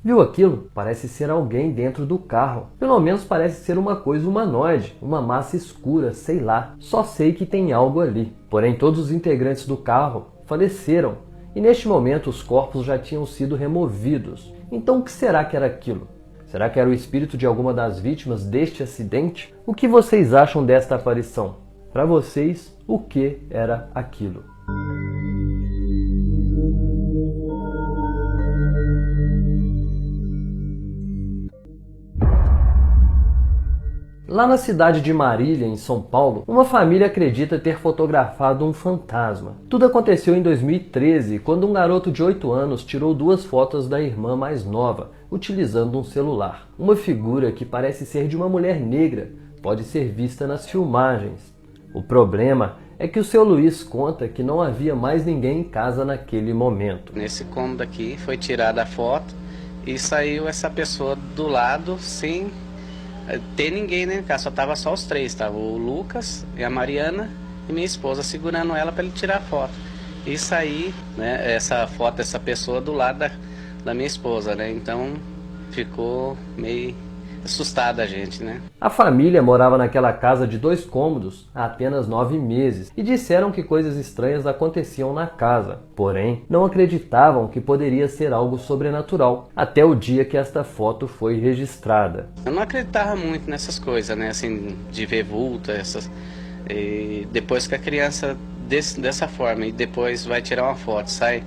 Viu aquilo? Parece ser alguém dentro do carro. Pelo menos parece ser uma coisa humanoide, uma massa escura, sei lá. Só sei que tem algo ali. Porém, todos os integrantes do carro faleceram. E neste momento os corpos já tinham sido removidos. Então o que será que era aquilo? Será que era o espírito de alguma das vítimas deste acidente? O que vocês acham desta aparição? Para vocês, o que era aquilo? Lá na cidade de Marília, em São Paulo, uma família acredita ter fotografado um fantasma. Tudo aconteceu em 2013, quando um garoto de 8 anos tirou 2 fotos da irmã mais nova, utilizando um celular. Uma figura que parece ser de uma mulher negra pode ser vista nas filmagens. O problema é que o seu Luiz conta que não havia mais ninguém em casa naquele momento. Nesse cômodo aqui foi tirada a foto e saiu essa pessoa do lado sem ter ninguém, né? Só tava só os 3, tava o Lucas e a Mariana e minha esposa segurando ela para ele tirar a foto. E sair, né, essa foto dessa pessoa do lado da minha esposa, né? Então ficou meio assustada a gente, né? A família morava naquela casa de 2 cômodos há apenas 9 meses e disseram que coisas estranhas aconteciam na casa. Porém, não acreditavam que poderia ser algo sobrenatural, até o dia que esta foto foi registrada. Eu não acreditava muito nessas coisas, né? Assim, de ver vulto, e depois que a criança dessa forma e depois vai tirar uma foto, sai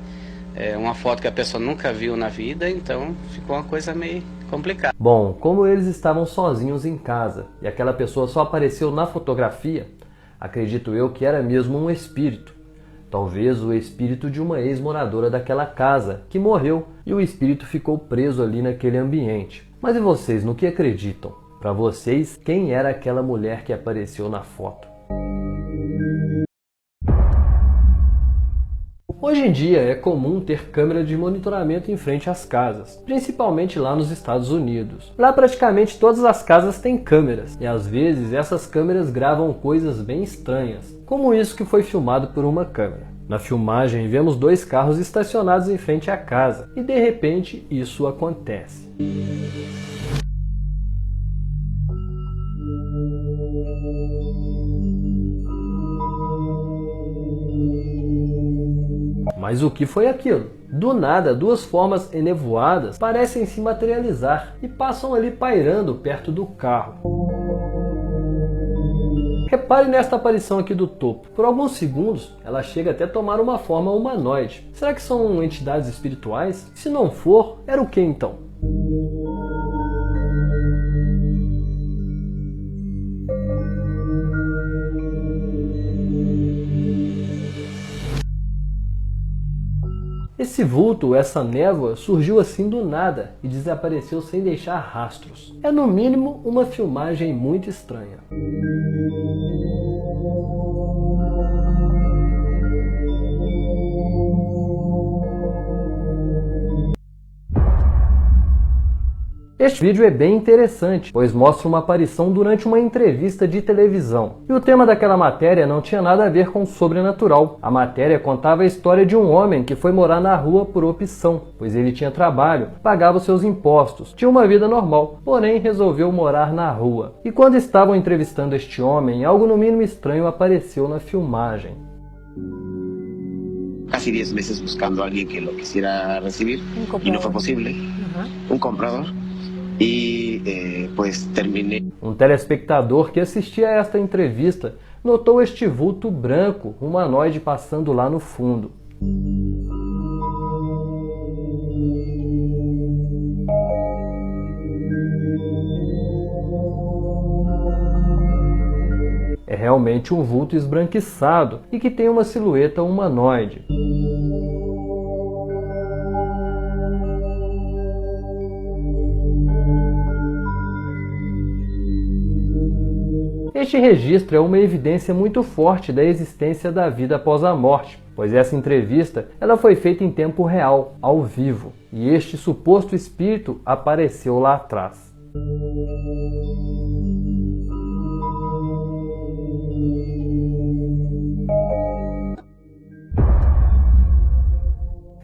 uma foto que a pessoa nunca viu na vida, então ficou uma coisa meio complicada. Bom, como eles estavam sozinhos em casa e aquela pessoa só apareceu na fotografia, Acredito eu que era mesmo um espírito. Talvez o espírito de uma ex-moradora daquela casa, que morreu, e o espírito ficou preso ali naquele ambiente. Mas e vocês, no que acreditam? Para vocês, quem era aquela mulher que apareceu na foto? Hoje em dia é comum ter câmera de monitoramento em frente às casas, principalmente lá nos Estados Unidos. Lá praticamente todas as casas têm câmeras, e às vezes essas câmeras gravam coisas bem estranhas, como isso que foi filmado por uma câmera. Na filmagem vemos 2 carros estacionados em frente à casa, e de repente isso acontece. Mas o que foi aquilo? Do nada, 2 formas enevoadas parecem se materializar e passam ali pairando perto do carro. Repare nesta aparição aqui do topo. Por alguns segundos, ela chega até a tomar uma forma humanoide. Será que são entidades espirituais? Se não for, era o que então? Esse vulto, essa névoa, surgiu assim do nada e desapareceu sem deixar rastros. É no mínimo uma filmagem muito estranha. Este vídeo é bem interessante, pois mostra uma aparição durante uma entrevista de televisão. E o tema daquela matéria não tinha nada a ver com o sobrenatural. A matéria contava a história de um homem que foi morar na rua por opção, pois ele tinha trabalho, pagava os seus impostos, tinha uma vida normal, porém resolveu morar na rua. E quando estavam entrevistando este homem, algo no mínimo estranho apareceu na filmagem. Casi 10 meses buscando a alguien que lo quisiera recibir y no fue posible. Un comprador. E pues terminei. Um telespectador que assistia a esta entrevista notou este vulto branco, humanoide, passando lá no fundo. É realmente um vulto esbranquiçado e que tem uma silhueta humanoide. Este registro é uma evidência muito forte da existência da vida após a morte, pois essa entrevista ela foi feita em tempo real, ao vivo, e este suposto espírito apareceu lá atrás.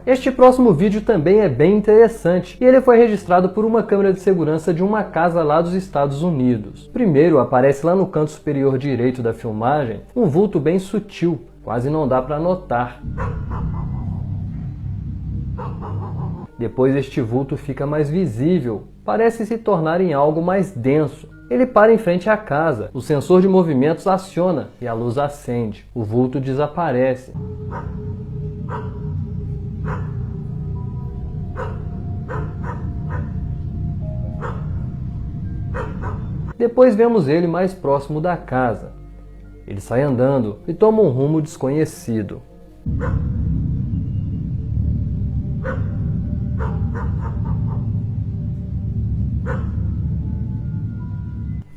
Este próximo vídeo também é bem interessante e ele foi registrado por uma câmera de segurança de uma casa lá dos Estados Unidos. Primeiro aparece lá no canto superior direito da filmagem um vulto bem sutil, quase não dá para notar. Depois este vulto fica mais visível, parece se tornar em algo mais denso. Ele para em frente à casa, o sensor de movimentos aciona e a luz acende. O vulto desaparece. Depois vemos ele mais próximo da casa. Ele sai andando e toma um rumo desconhecido.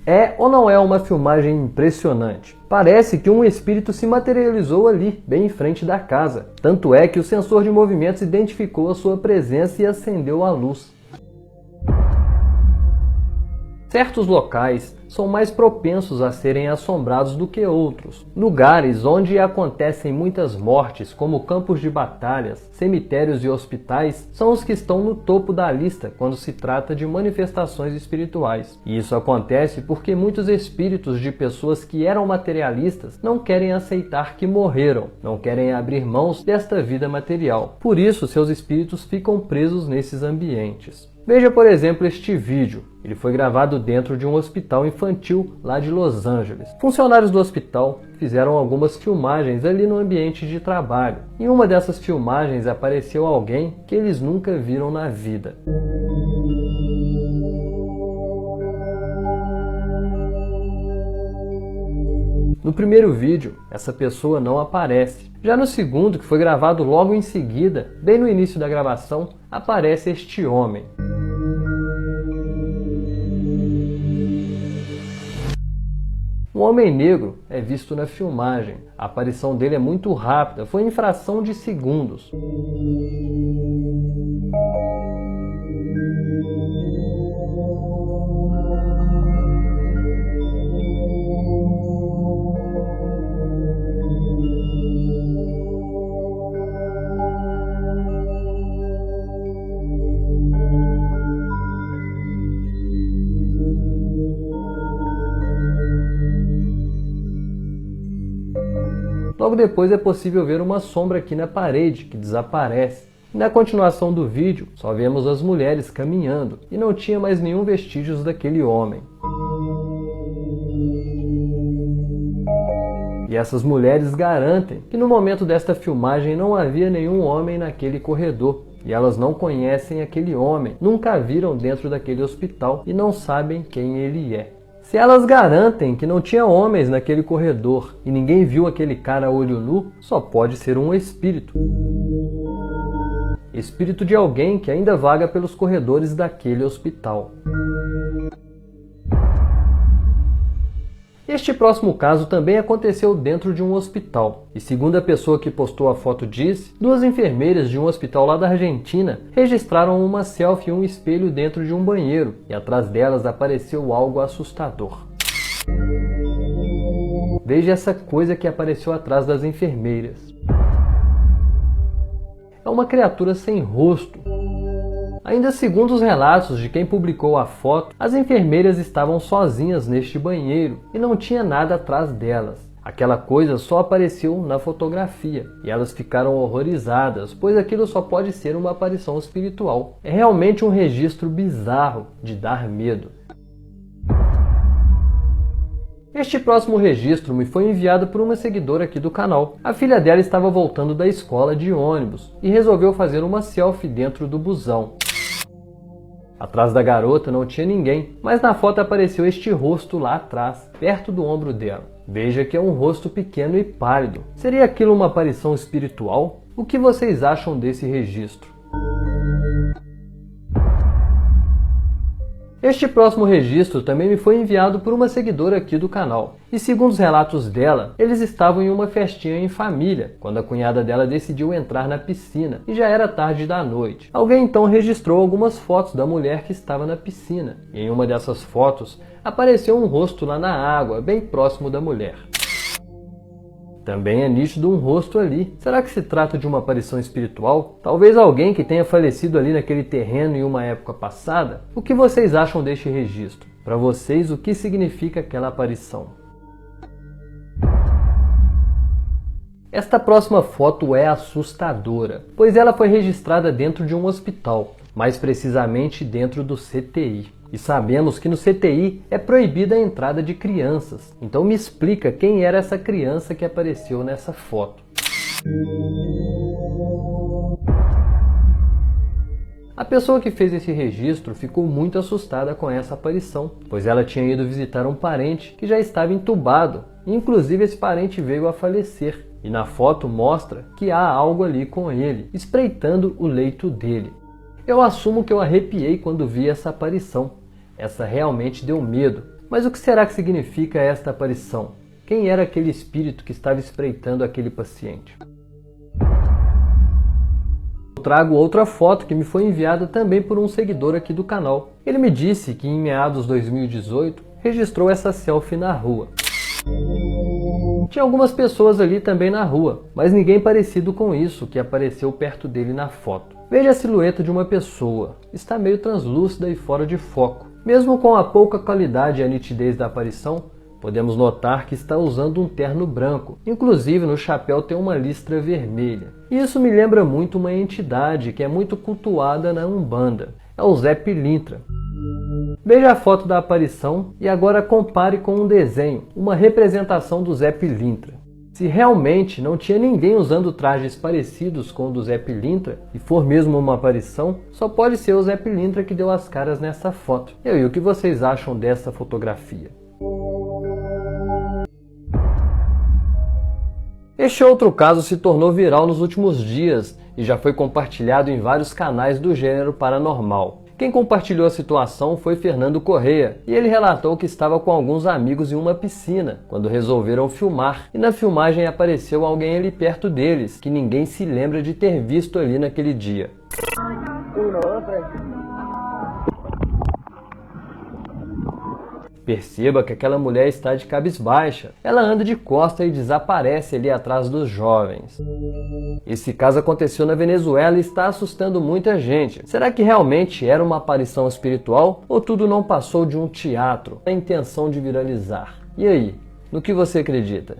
É ou não é uma filmagem impressionante? Parece que um espírito se materializou ali, bem em frente da casa. Tanto é que o sensor de movimentos identificou a sua presença e acendeu a luz. Certos locais são mais propensos a serem assombrados do que outros. Lugares onde acontecem muitas mortes, como campos de batalhas, cemitérios e hospitais, são os que estão no topo da lista quando se trata de manifestações espirituais. E isso acontece porque muitos espíritos de pessoas que eram materialistas não querem aceitar que morreram, não querem abrir mãos desta vida material. Por isso, seus espíritos ficam presos nesses ambientes. Veja, por exemplo, este vídeo. Ele foi gravado dentro de um hospital infantil lá de Los Angeles. Funcionários do hospital fizeram algumas filmagens ali no ambiente de trabalho. Em uma dessas filmagens apareceu alguém que eles nunca viram na vida. No primeiro vídeo, essa pessoa não aparece. Já no segundo, que foi gravado logo em seguida, bem no início da gravação, aparece este homem. Um homem negro é visto na filmagem. A aparição dele é muito rápida, foi em fração de segundos. Logo depois é possível ver uma sombra aqui na parede, que desaparece. E na continuação do vídeo, só vemos as mulheres caminhando, e não tinha mais nenhum vestígio daquele homem. E essas mulheres garantem que no momento desta filmagem não havia nenhum homem naquele corredor. E elas não conhecem aquele homem, nunca viram dentro daquele hospital e não sabem quem ele é. Se elas garantem que não tinha homens naquele corredor e ninguém viu aquele cara a olho nu, só pode ser um espírito. Espírito de alguém que ainda vaga pelos corredores daquele hospital. Este próximo caso também aconteceu dentro de um hospital. E segundo a pessoa que postou a foto disse, duas enfermeiras de um hospital lá da Argentina registraram uma selfie e um espelho dentro de um banheiro. E atrás delas apareceu algo assustador. Veja essa coisa que apareceu atrás das enfermeiras. É uma criatura sem rosto. Ainda segundo os relatos de quem publicou a foto, as enfermeiras estavam sozinhas neste banheiro e não tinha nada atrás delas. Aquela coisa só apareceu na fotografia e elas ficaram horrorizadas, pois aquilo só pode ser uma aparição espiritual. É realmente um registro bizarro de dar medo. Este próximo registro me foi enviado por uma seguidora aqui do canal. A filha dela estava voltando da escola de ônibus e resolveu fazer uma selfie dentro do busão. Atrás da garota não tinha ninguém, mas na foto apareceu este rosto lá atrás, perto do ombro dela. Veja que é um rosto pequeno e pálido. Seria aquilo uma aparição espiritual? O que vocês acham desse registro? Este próximo registro também me foi enviado por uma seguidora aqui do canal. E segundo os relatos dela, eles estavam em uma festinha em família, quando a cunhada dela decidiu entrar na piscina, e já era tarde da noite. Alguém então registrou algumas fotos da mulher que estava na piscina, e em uma dessas fotos apareceu um rosto lá na água, bem próximo da mulher. Também é nítido um rosto ali. Será que se trata de uma aparição espiritual? Talvez alguém que tenha falecido ali naquele terreno em uma época passada? O que vocês acham deste registro? Para vocês, o que significa aquela aparição? Esta próxima foto é assustadora, pois ela foi registrada dentro de um hospital, mais precisamente dentro do CTI. E sabemos que no CTI é proibida a entrada de crianças. Então me explica quem era essa criança que apareceu nessa foto. A pessoa que fez esse registro ficou muito assustada com essa aparição, pois ela tinha ido visitar um parente que já estava entubado. Inclusive esse parente veio a falecer. E na foto mostra que há algo ali com ele, espreitando o leito dele. Eu assumo que eu arrepiei quando vi essa aparição. Essa realmente deu medo. Mas o que será que significa esta aparição? Quem era aquele espírito que estava espreitando aquele paciente? Eu trago outra foto que me foi enviada também por um seguidor aqui do canal. Ele me disse que em meados de 2018 registrou essa selfie na rua. Tinha algumas pessoas ali também na rua, mas ninguém parecido com isso que apareceu perto dele na foto. Veja a silhueta de uma pessoa. Está meio translúcida e fora de foco. Mesmo com a pouca qualidade e a nitidez da aparição, podemos notar que está usando um terno branco. Inclusive no chapéu tem uma listra vermelha. E isso me lembra muito uma entidade que é muito cultuada na Umbanda. É o Zé Pilintra. Veja a foto da aparição e agora compare com um desenho, uma representação do Zé Pilintra. Se realmente não tinha ninguém usando trajes parecidos com o do Zé Pilintra, e for mesmo uma aparição, só pode ser o Zé Pilintra que deu as caras nessa foto. E aí, o que vocês acham dessa fotografia? Este outro caso se tornou viral nos últimos dias e já foi compartilhado em vários canais do gênero paranormal. Quem compartilhou a situação foi Fernando Correia, e ele relatou que estava com alguns amigos em uma piscina, quando resolveram filmar, e na filmagem apareceu alguém ali perto deles, que ninguém se lembra de ter visto ali naquele dia. Perceba que aquela mulher está de cabisbaixa. Ela anda de costa e desaparece ali atrás dos jovens. Esse caso aconteceu na Venezuela e está assustando muita gente. Será que realmente era uma aparição espiritual ou tudo não passou de um teatro, com a intenção de viralizar? E aí, no que você acredita?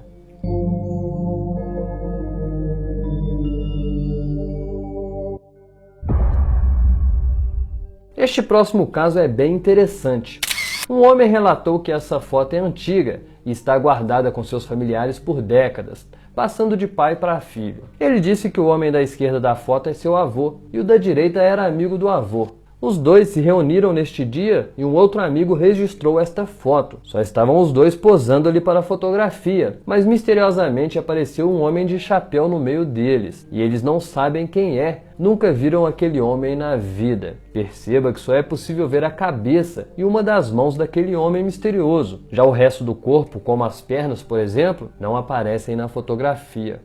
Este próximo caso é bem interessante. Um homem relatou que essa foto é antiga e está guardada com seus familiares por décadas, passando de pai para filho. Ele disse que o homem da esquerda da foto é seu avô e o da direita era amigo do avô. Os dois se reuniram neste dia e um outro amigo registrou esta foto. Só estavam os dois posando ali para a fotografia, mas misteriosamente apareceu um homem de chapéu no meio deles. E eles não sabem quem é, nunca viram aquele homem na vida. Perceba que só é possível ver a cabeça e uma das mãos daquele homem misterioso. Já o resto do corpo, como as pernas, por exemplo, não aparecem na fotografia.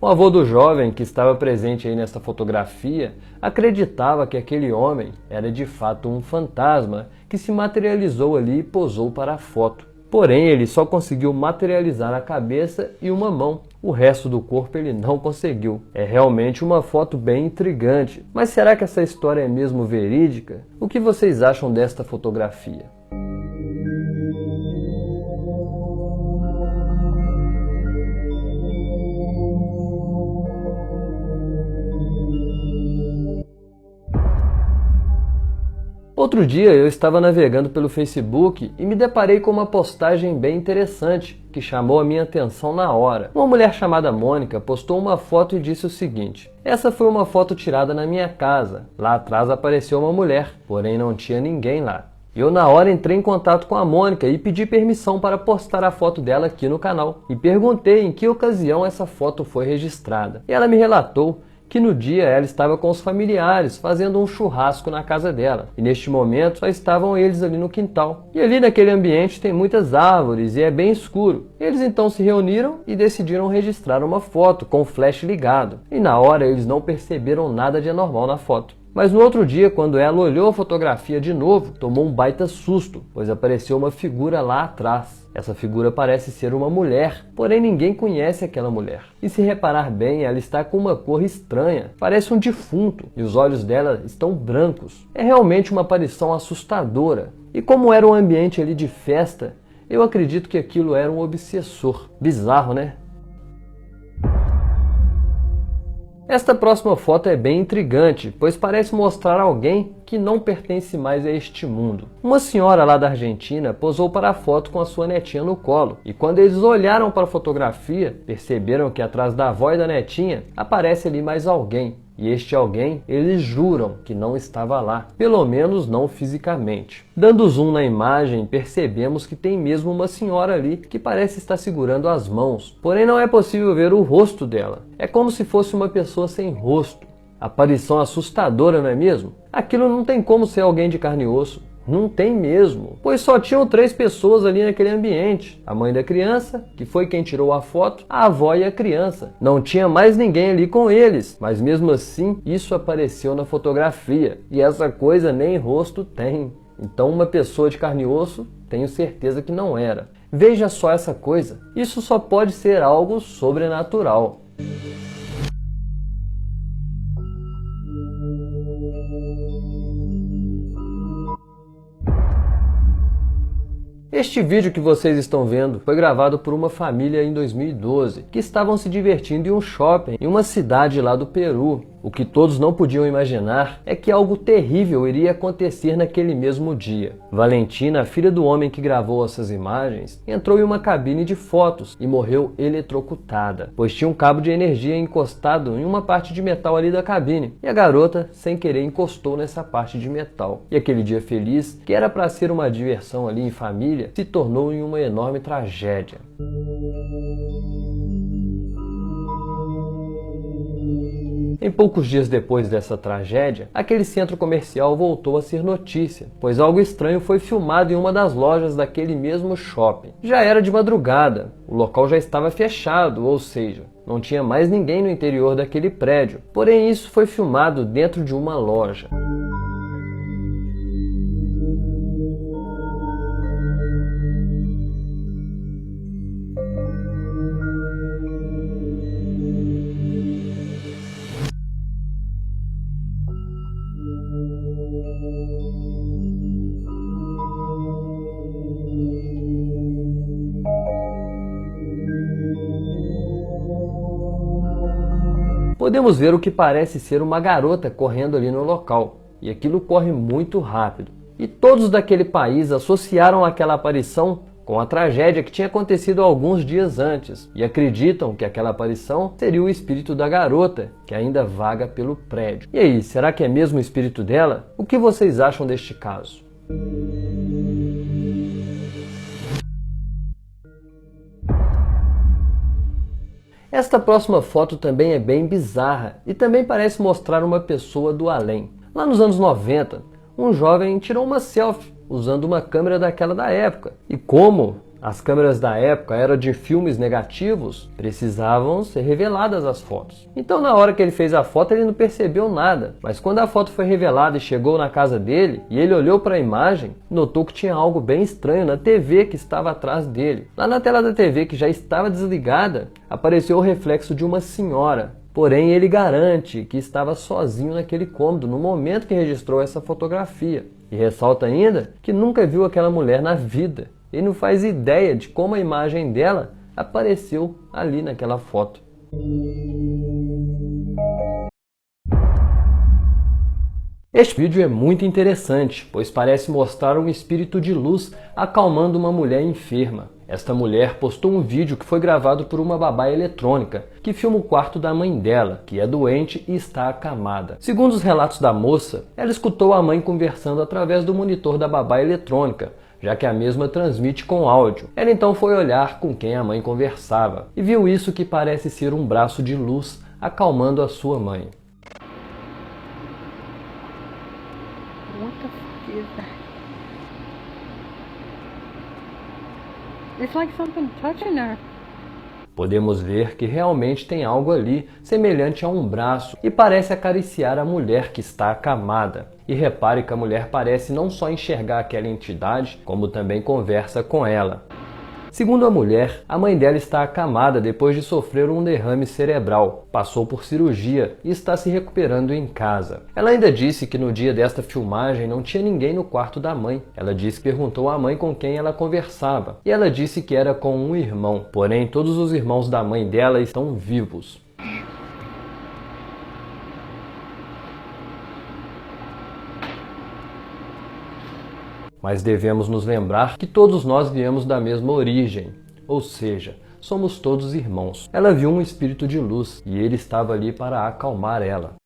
O avô do jovem, que estava presente aí nesta fotografia, acreditava que aquele homem era de fato um fantasma que se materializou ali e posou para a foto. Porém, ele só conseguiu materializar a cabeça e uma mão. O resto do corpo ele não conseguiu. É realmente uma foto bem intrigante. Mas será que essa história é mesmo verídica? O que vocês acham desta fotografia? Outro dia eu estava navegando pelo Facebook e me deparei com uma postagem bem interessante que chamou a minha atenção na hora. Uma mulher chamada Mônica postou uma foto e disse o seguinte: essa foi uma foto tirada na minha casa. Lá atrás apareceu uma mulher, porém não tinha ninguém lá. Eu na hora entrei em contato com a Mônica e pedi permissão para postar a foto dela aqui no canal. E perguntei em que ocasião essa foto foi registrada. E ela me relatou que no dia ela estava com os familiares fazendo um churrasco na casa dela. E neste momento só estavam eles ali no quintal. E ali naquele ambiente tem muitas árvores e é bem escuro. Eles então se reuniram e decidiram registrar uma foto com o flash ligado. E na hora eles não perceberam nada de anormal na foto. Mas no outro dia, quando ela olhou a fotografia de novo, tomou um baita susto, pois apareceu uma figura lá atrás. Essa figura parece ser uma mulher, porém ninguém conhece aquela mulher. E se reparar bem, ela está com uma cor estranha, parece um defunto, e os olhos dela estão brancos. É realmente uma aparição assustadora. E como era um ambiente ali de festa, eu acredito que aquilo era um obsessor. Bizarro, né? Esta próxima foto é bem intrigante, pois parece mostrar alguém que não pertence mais a este mundo. Uma senhora lá da Argentina posou para a foto com a sua netinha no colo, e quando eles olharam para a fotografia, perceberam que atrás da avó e da netinha aparece ali mais alguém. E este alguém, eles juram que não estava lá, pelo menos não fisicamente. Dando zoom na imagem, percebemos que tem mesmo uma senhora ali que parece estar segurando as mãos, porém não é possível ver o rosto dela. É como se fosse uma pessoa sem rosto. Aparição assustadora, não é mesmo? Aquilo não tem como ser alguém de carne e osso. Não tem mesmo, pois só tinham 3 pessoas ali naquele ambiente. A mãe da criança, que foi quem tirou a foto, a avó e a criança. Não tinha mais ninguém ali com eles, mas mesmo assim, isso apareceu na fotografia. E essa coisa nem rosto tem. Então uma pessoa de carne e osso, tenho certeza que não era. Veja só essa coisa, isso só pode ser algo sobrenatural. Este vídeo que vocês estão vendo foi gravado por uma família em 2012, que estavam se divertindo em um shopping em uma cidade lá do Peru. O que todos não podiam imaginar é que algo terrível iria acontecer naquele mesmo dia. Valentina, a filha do homem que gravou essas imagens, entrou em uma cabine de fotos e morreu eletrocutada, pois tinha um cabo de energia encostado em uma parte de metal ali da cabine, e a garota, sem querer, encostou nessa parte de metal. E aquele dia feliz, que era para ser uma diversão ali em família, se tornou em uma enorme tragédia. Em poucos dias depois dessa tragédia, aquele centro comercial voltou a ser notícia, pois algo estranho foi filmado em uma das lojas daquele mesmo shopping. Já era de madrugada, o local já estava fechado, ou seja, não tinha mais ninguém no interior daquele prédio. Porém, isso foi filmado dentro de uma loja. Podemos ver o que parece ser uma garota correndo ali no local, e aquilo corre muito rápido. E todos daquele país associaram aquela aparição com a tragédia que tinha acontecido alguns dias antes, e acreditam que aquela aparição seria o espírito da garota, que ainda vaga pelo prédio. E aí, será que é mesmo o espírito dela? O que vocês acham deste caso? Esta próxima foto também é bem bizarra e também parece mostrar uma pessoa do além. Lá nos anos 90, um jovem tirou uma selfie usando uma câmera daquela da época. E como as câmeras da época eram de filmes negativos, precisavam ser reveladas as fotos. Então na hora que ele fez a foto ele não percebeu nada, mas quando a foto foi revelada e chegou na casa dele e ele olhou para a imagem, notou que tinha algo bem estranho na TV que estava atrás dele. Lá na tela da TV, que já estava desligada, apareceu o reflexo de uma senhora. Porém, ele garante que estava sozinho naquele cômodo no momento que registrou essa fotografia. E ressalta ainda que nunca viu aquela mulher na vida. E não faz ideia de como a imagem dela apareceu ali naquela foto. Este vídeo é muito interessante, pois parece mostrar um espírito de luz acalmando uma mulher enferma. Esta mulher postou um vídeo que foi gravado por uma babá eletrônica, que filma o quarto da mãe dela, que é doente e está acamada. Segundo os relatos da moça, ela escutou a mãe conversando através do monitor da babá eletrônica, já que a mesma transmite com áudio. Ela então foi olhar com quem a mãe conversava, e viu isso que parece ser um braço de luz acalmando a sua mãe. What the fuck is that? It's like something touching her. Podemos ver que realmente tem algo ali semelhante a um braço e parece acariciar a mulher que está acamada. E repare que a mulher parece não só enxergar aquela entidade, como também conversa com ela. Segundo a mulher, a mãe dela está acamada depois de sofrer um derrame cerebral, passou por cirurgia e está se recuperando em casa. Ela ainda disse que no dia desta filmagem não tinha ninguém no quarto da mãe. Ela disse que perguntou à mãe com quem ela conversava, e ela disse que era com um irmão, porém todos os irmãos da mãe dela estão vivos. Mas devemos nos lembrar que todos nós viemos da mesma origem, ou seja, somos todos irmãos. Ela viu um espírito de luz e ele estava ali para acalmar ela.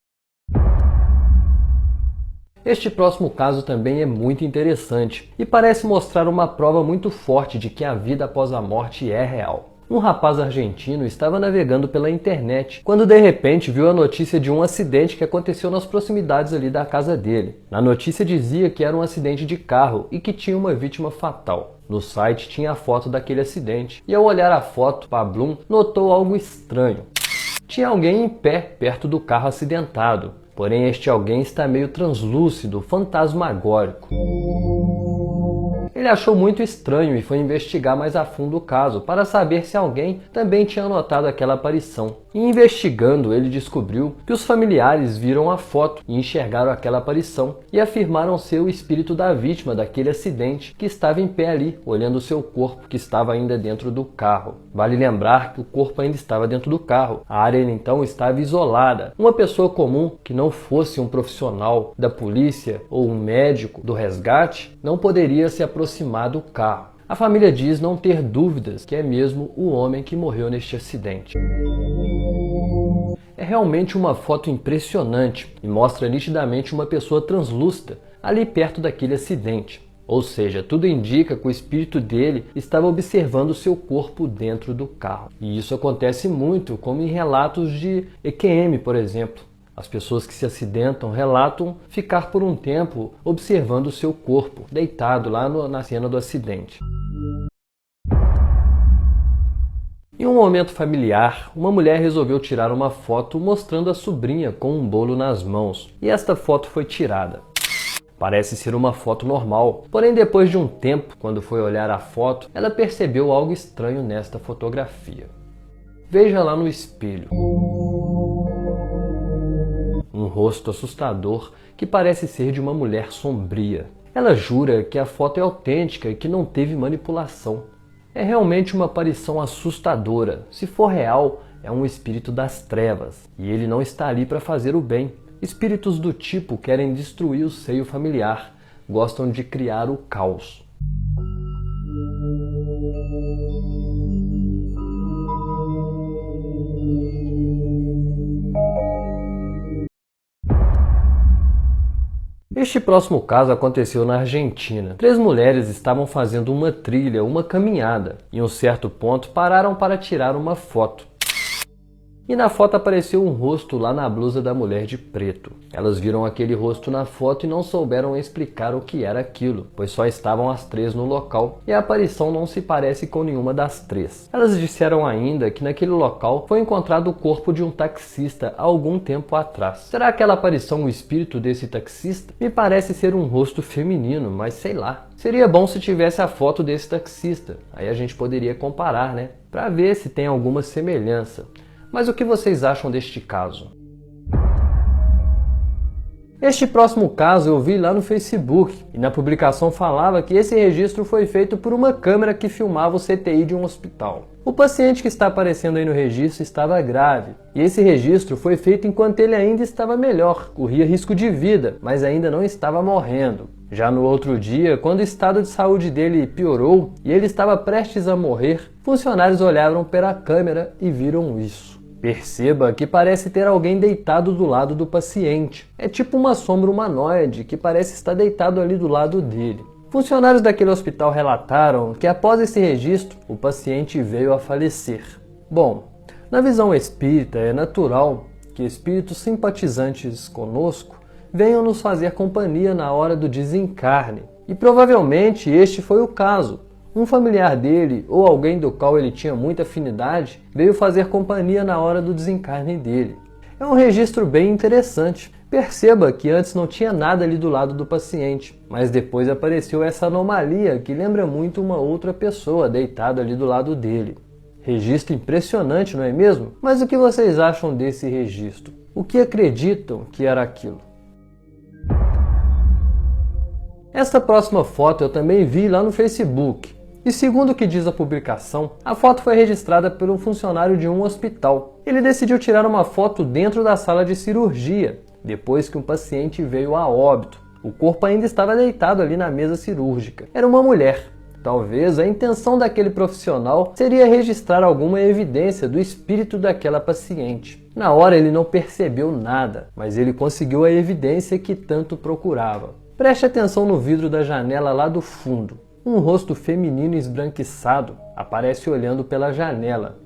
Este próximo caso também é muito interessante e parece mostrar uma prova muito forte de que a vida após a morte é real. Um rapaz argentino estava navegando pela internet, quando de repente viu a notícia de um acidente que aconteceu nas proximidades ali da casa dele. Na notícia dizia que era um acidente de carro e que tinha uma vítima fatal. No site tinha a foto daquele acidente, e ao olhar a foto, Pablum notou algo estranho. Tinha alguém em pé perto do carro acidentado, porém este alguém está meio translúcido, fantasmagórico. Ele achou muito estranho e foi investigar mais a fundo o caso para saber se alguém também tinha notado aquela aparição. E investigando, ele descobriu que os familiares viram a foto e enxergaram aquela aparição e afirmaram ser o espírito da vítima daquele acidente que estava em pé ali, olhando o seu corpo que estava ainda dentro do carro. Vale lembrar que o corpo ainda estava dentro do carro. A área então estava isolada. Uma pessoa comum que não fosse um profissional da polícia ou um médico do resgate não poderia se aproximar do carro. A família diz não ter dúvidas que é mesmo o homem que morreu neste acidente. É realmente uma foto impressionante e mostra nitidamente uma pessoa translúcida ali perto daquele acidente. Ou seja, tudo indica que o espírito dele estava observando seu corpo dentro do carro. E isso acontece muito, como em relatos de EQM, por exemplo. As pessoas que se acidentam relatam ficar por um tempo observando o seu corpo, deitado lá na cena do acidente. Em um momento familiar, uma mulher resolveu tirar uma foto mostrando a sobrinha com um bolo nas mãos, e esta foto foi tirada. Parece ser uma foto normal, porém depois de um tempo, quando foi olhar a foto, ela percebeu algo estranho nesta fotografia. Veja lá no espelho. Um rosto assustador que parece ser de uma mulher sombria. Ela jura que a foto é autêntica e que não teve manipulação. É realmente uma aparição assustadora. Se for real, é um espírito das trevas, e ele não está ali para fazer o bem. Espíritos do tipo querem destruir o seio familiar, gostam de criar o caos. Este próximo caso aconteceu na Argentina. 3 mulheres estavam fazendo uma trilha, uma caminhada. Em um certo ponto pararam para tirar uma foto. E na foto apareceu um rosto lá na blusa da mulher de preto. Elas viram aquele rosto na foto e não souberam explicar o que era aquilo, pois só estavam as 3 no local e a aparição não se parece com nenhuma das 3. Elas disseram ainda que naquele local foi encontrado o corpo de um taxista há algum tempo atrás. Será aquela aparição o espírito desse taxista? Me parece ser um rosto feminino, mas sei lá. Seria bom se tivesse a foto desse taxista, aí a gente poderia comparar, né? Para ver se tem alguma semelhança. Mas o que vocês acham deste caso? Este próximo caso eu vi lá no Facebook, e na publicação falava que esse registro foi feito por uma câmera que filmava o CTI de um hospital. O paciente que está aparecendo aí no registro estava grave, e esse registro foi feito enquanto ele ainda estava melhor, corria risco de vida, mas ainda não estava morrendo. Já no outro dia, quando o estado de saúde dele piorou e ele estava prestes a morrer, funcionários olharam para a câmera e viram isso. Perceba que parece ter alguém deitado do lado do paciente. É tipo uma sombra humanoide que parece estar deitado ali do lado dele. Funcionários daquele hospital relataram que após esse registro, o paciente veio a falecer. Bom, na visão espírita é natural que espíritos simpatizantes conosco venham nos fazer companhia na hora do desencarne. E provavelmente este foi o caso. Um familiar dele, ou alguém do qual ele tinha muita afinidade, veio fazer companhia na hora do desencarne dele. É um registro bem interessante. Perceba que antes não tinha nada ali do lado do paciente, mas depois apareceu essa anomalia que lembra muito uma outra pessoa deitada ali do lado dele. Registro impressionante, não é mesmo? Mas o que vocês acham desse registro? O que acreditam que era aquilo? Esta próxima foto eu também vi lá no Facebook. E segundo o que diz a publicação, a foto foi registrada por um funcionário de um hospital. Ele decidiu tirar uma foto dentro da sala de cirurgia, depois que um paciente veio a óbito. O corpo ainda estava deitado ali na mesa cirúrgica. Era uma mulher. Talvez a intenção daquele profissional seria registrar alguma evidência do espírito daquela paciente. Na hora ele não percebeu nada, mas ele conseguiu a evidência que tanto procurava. Preste atenção no vidro da janela lá do fundo. Um rosto feminino esbranquiçado aparece olhando pela janela.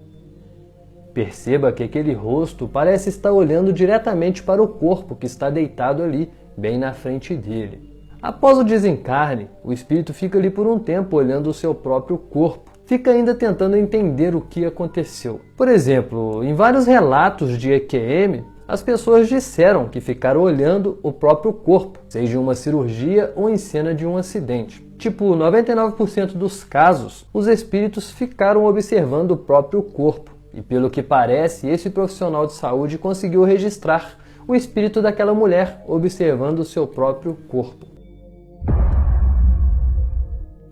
Perceba que aquele rosto parece estar olhando diretamente para o corpo que está deitado ali, bem na frente dele. Após o desencarne, o espírito fica ali por um tempo olhando o seu próprio corpo. Fica ainda tentando entender o que aconteceu. Por exemplo, em vários relatos de EQM, as pessoas disseram que ficaram olhando o próprio corpo, seja em uma cirurgia ou em cena de um acidente. Tipo, 99% dos casos, os espíritos ficaram observando o próprio corpo. E pelo que parece, esse profissional de saúde conseguiu registrar o espírito daquela mulher observando o seu próprio corpo.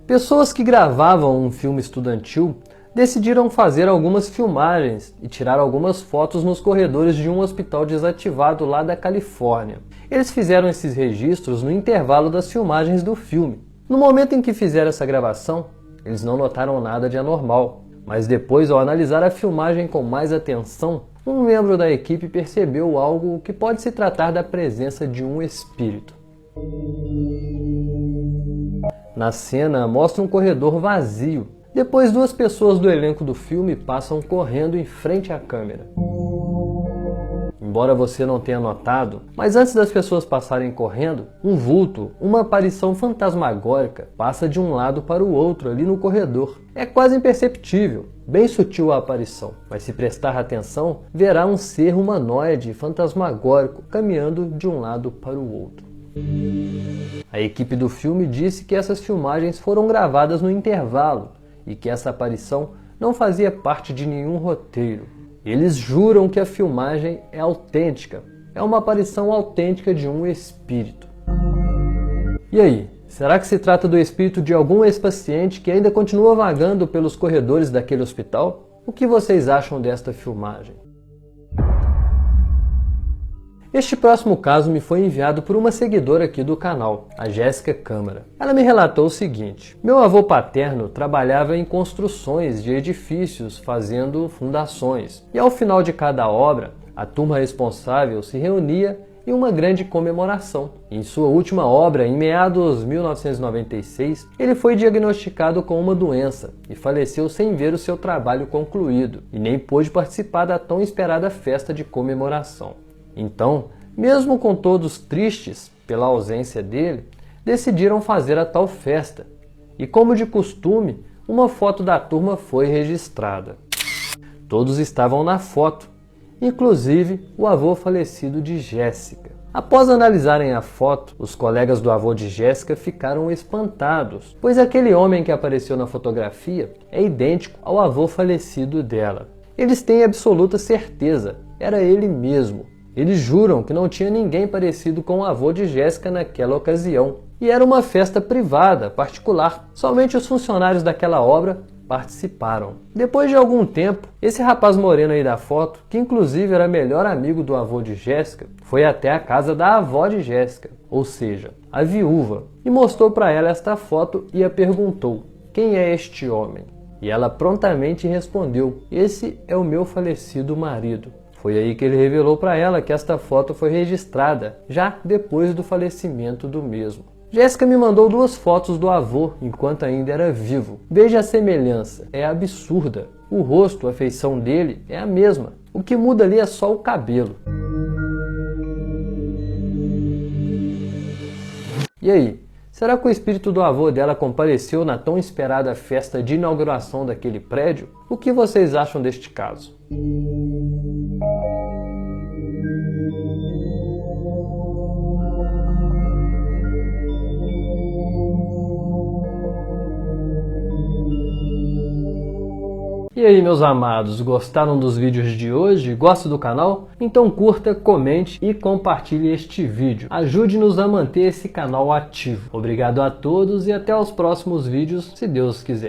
Pessoas que gravavam um filme estudantil decidiram fazer algumas filmagens e tirar algumas fotos nos corredores de um hospital desativado lá da Califórnia. Eles fizeram esses registros no intervalo das filmagens do filme. No momento em que fizeram essa gravação, eles não notaram nada de anormal, mas depois, ao analisar a filmagem com mais atenção, um membro da equipe percebeu algo que pode se tratar da presença de um espírito. Na cena, mostra um corredor vazio. Depois, 2 pessoas do elenco do filme passam correndo em frente à câmera. embora você não tenha notado, mas antes das pessoas passarem correndo, um vulto, uma aparição fantasmagórica, passa de um lado para o outro ali no corredor. É quase imperceptível, bem sutil a aparição, mas se prestar atenção, verá um ser humanoide fantasmagórico caminhando de um lado para o outro. A equipe do filme disse que essas filmagens foram gravadas no intervalo e que essa aparição não fazia parte de nenhum roteiro. Eles juram que a filmagem é autêntica, é uma aparição autêntica de um espírito. E aí, será que se trata do espírito de algum ex-paciente que ainda continua vagando pelos corredores daquele hospital? O que vocês acham desta filmagem? Este próximo caso me foi enviado por uma seguidora aqui do canal, a Jéssica Câmara. Ela me relatou o seguinte: meu avô paterno trabalhava em construções de edifícios fazendo fundações, e ao final de cada obra, a turma responsável se reunia em uma grande comemoração. Em sua última obra, em meados de 1996, ele foi diagnosticado com uma doença e faleceu sem ver o seu trabalho concluído, e nem pôde participar da tão esperada festa de comemoração. Então, mesmo com todos tristes pela ausência dele, decidiram fazer a tal festa. E como de costume, uma foto da turma foi registrada. Todos estavam na foto, inclusive o avô falecido de Jéssica. Após analisarem a foto, os colegas do avô de Jéssica ficaram espantados, pois aquele homem que apareceu na fotografia é idêntico ao avô falecido dela. Eles têm absoluta certeza, era ele mesmo. Eles juram que não tinha ninguém parecido com o avô de Jéssica naquela ocasião. E era uma festa privada, particular. Somente os funcionários daquela obra participaram. Depois de algum tempo, esse rapaz moreno aí da foto, que inclusive era melhor amigo do avô de Jéssica, foi até a casa da avó de Jéssica, ou seja, a viúva, e mostrou para ela esta foto e a perguntou: quem é este homem? E ela prontamente respondeu: esse é o meu falecido marido. Foi aí que ele revelou para ela que esta foto foi registrada, já depois do falecimento do mesmo. Jéssica me mandou 2 fotos do avô enquanto ainda era vivo. Veja a semelhança, é absurda. O rosto, a feição dele é a mesma. O que muda ali é só o cabelo. E aí, será que o espírito do avô dela compareceu na tão esperada festa de inauguração daquele prédio? O que vocês acham deste caso? E aí, meus amados, gostaram dos vídeos de hoje? Gostam do canal? Então curta, comente e compartilhe este vídeo. Ajude-nos a manter esse canal ativo. Obrigado a todos e até os próximos vídeos, se Deus quiser.